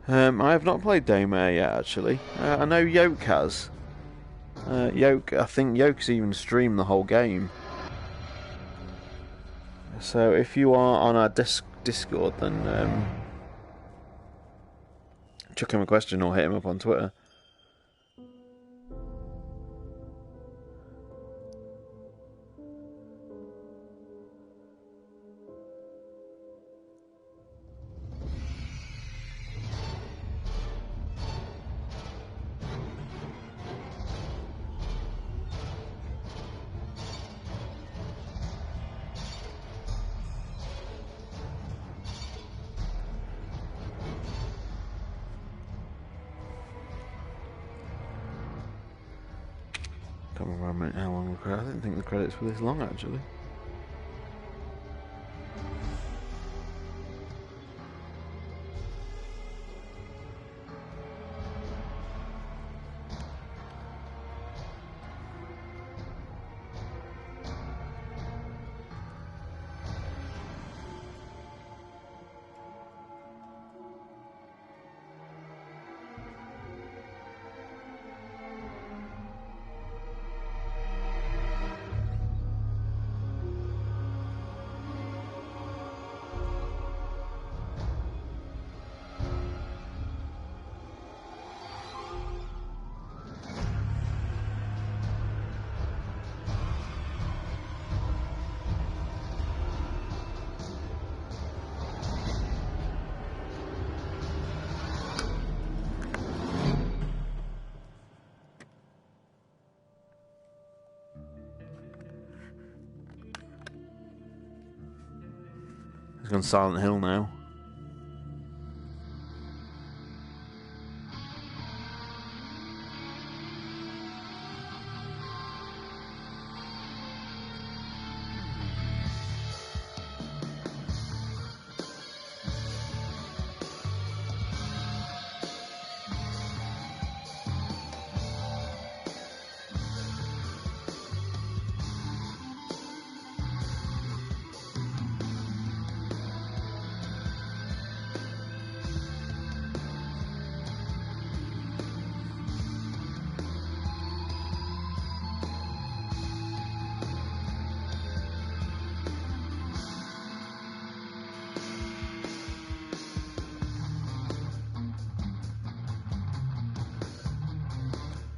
I have not played Daymare yet, actually. I know Yoke has. I think Yoke's even streamed the whole game. So if you are on our Discord, then chuck him a question or hit him up on Twitter. Can't remember how long the credits. I didn't think the credits were this long, actually. on Silent Hill now.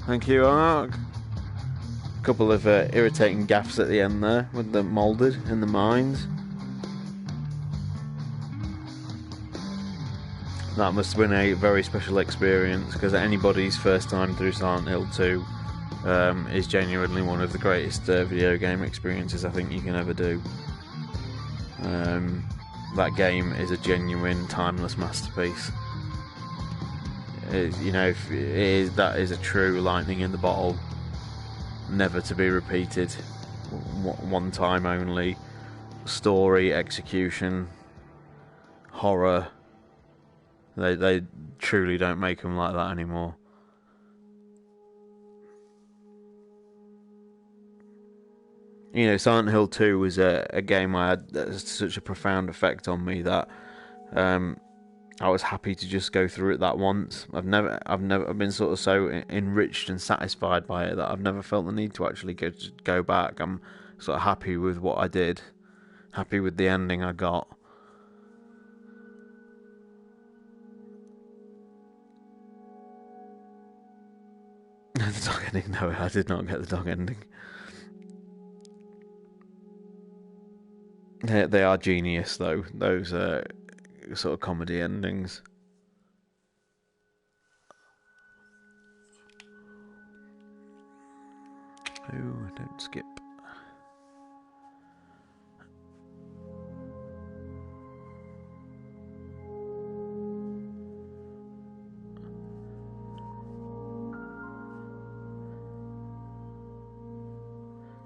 Thank you, Mark. A couple of irritating gaffes at the end there with the moulded in the mines. That must have been a very special experience, because anybody's first time through Silent Hill 2 is genuinely one of the greatest video game experiences I think you can ever do. That game is a genuine, timeless masterpiece. That is a true lightning in the bottle, never to be repeated, one time only. Story, execution, horror, they truly don't make them like that anymore. Silent Hill 2 was a game I had such a profound effect on me that I was happy to just go through it that once. I've been sort of so enriched and satisfied by it that I've never felt the need to actually go back. I'm sort of happy with what I did, happy with the ending I got. The dog ending? No, I did not get the dog ending. They are genius, though, those sort of comedy endings. Oh, don't skip.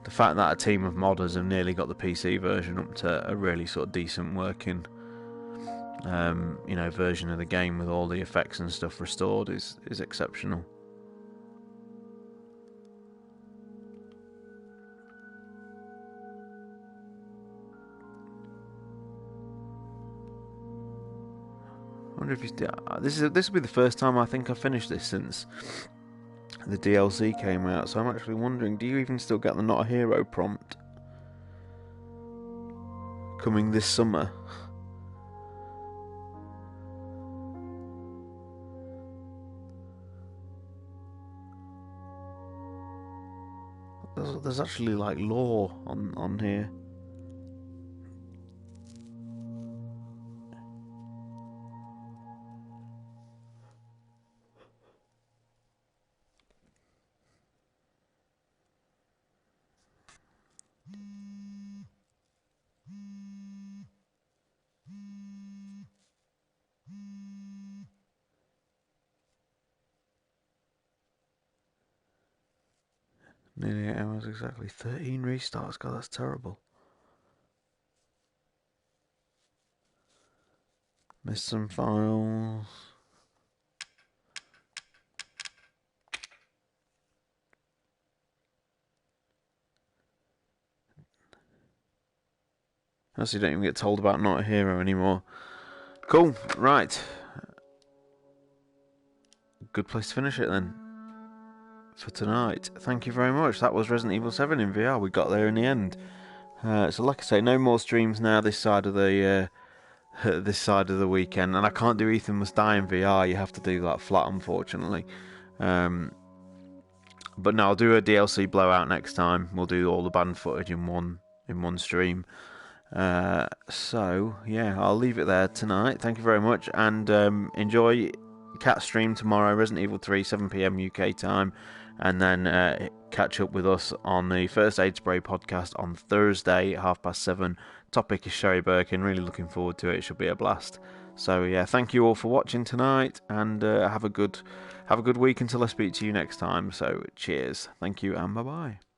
The fact that a team of modders have nearly got the PC version up to a really sort of decent working version of the game with all the effects and stuff restored is exceptional. I wonder if this will be the first time I think I've finished this since the DLC came out, so I'm actually wondering, do you even still get the Not a Hero prompt coming this summer? There's actually like lore on here. Nearly 8 hours exactly. 13 restarts. God, that's terrible. Missed some files. Actually, don't even get told about Not a Hero anymore. Cool. Right. Good place to finish it then. For tonight. Thank you very much. That was Resident Evil 7 in VR. We got there in the end. So like I say, no more streams now this side of the weekend, and I can't do Ethan Must Die in VR. You have to do that flat, unfortunately. But no, I'll do a DLC blowout next time. We'll do all the band footage in one stream. So yeah, I'll leave it there tonight. Thank you very much, and enjoy Cat stream tomorrow, Resident Evil 3, 7 PM UK time, and then catch up with us on the First Aid Spray podcast on Thursday at 7:30 topic is Sherry Birkin. Really looking forward to it. It should be a blast. So yeah, thank you all for watching tonight, and have a good week until I speak to you next time. So cheers, thank you, and bye bye.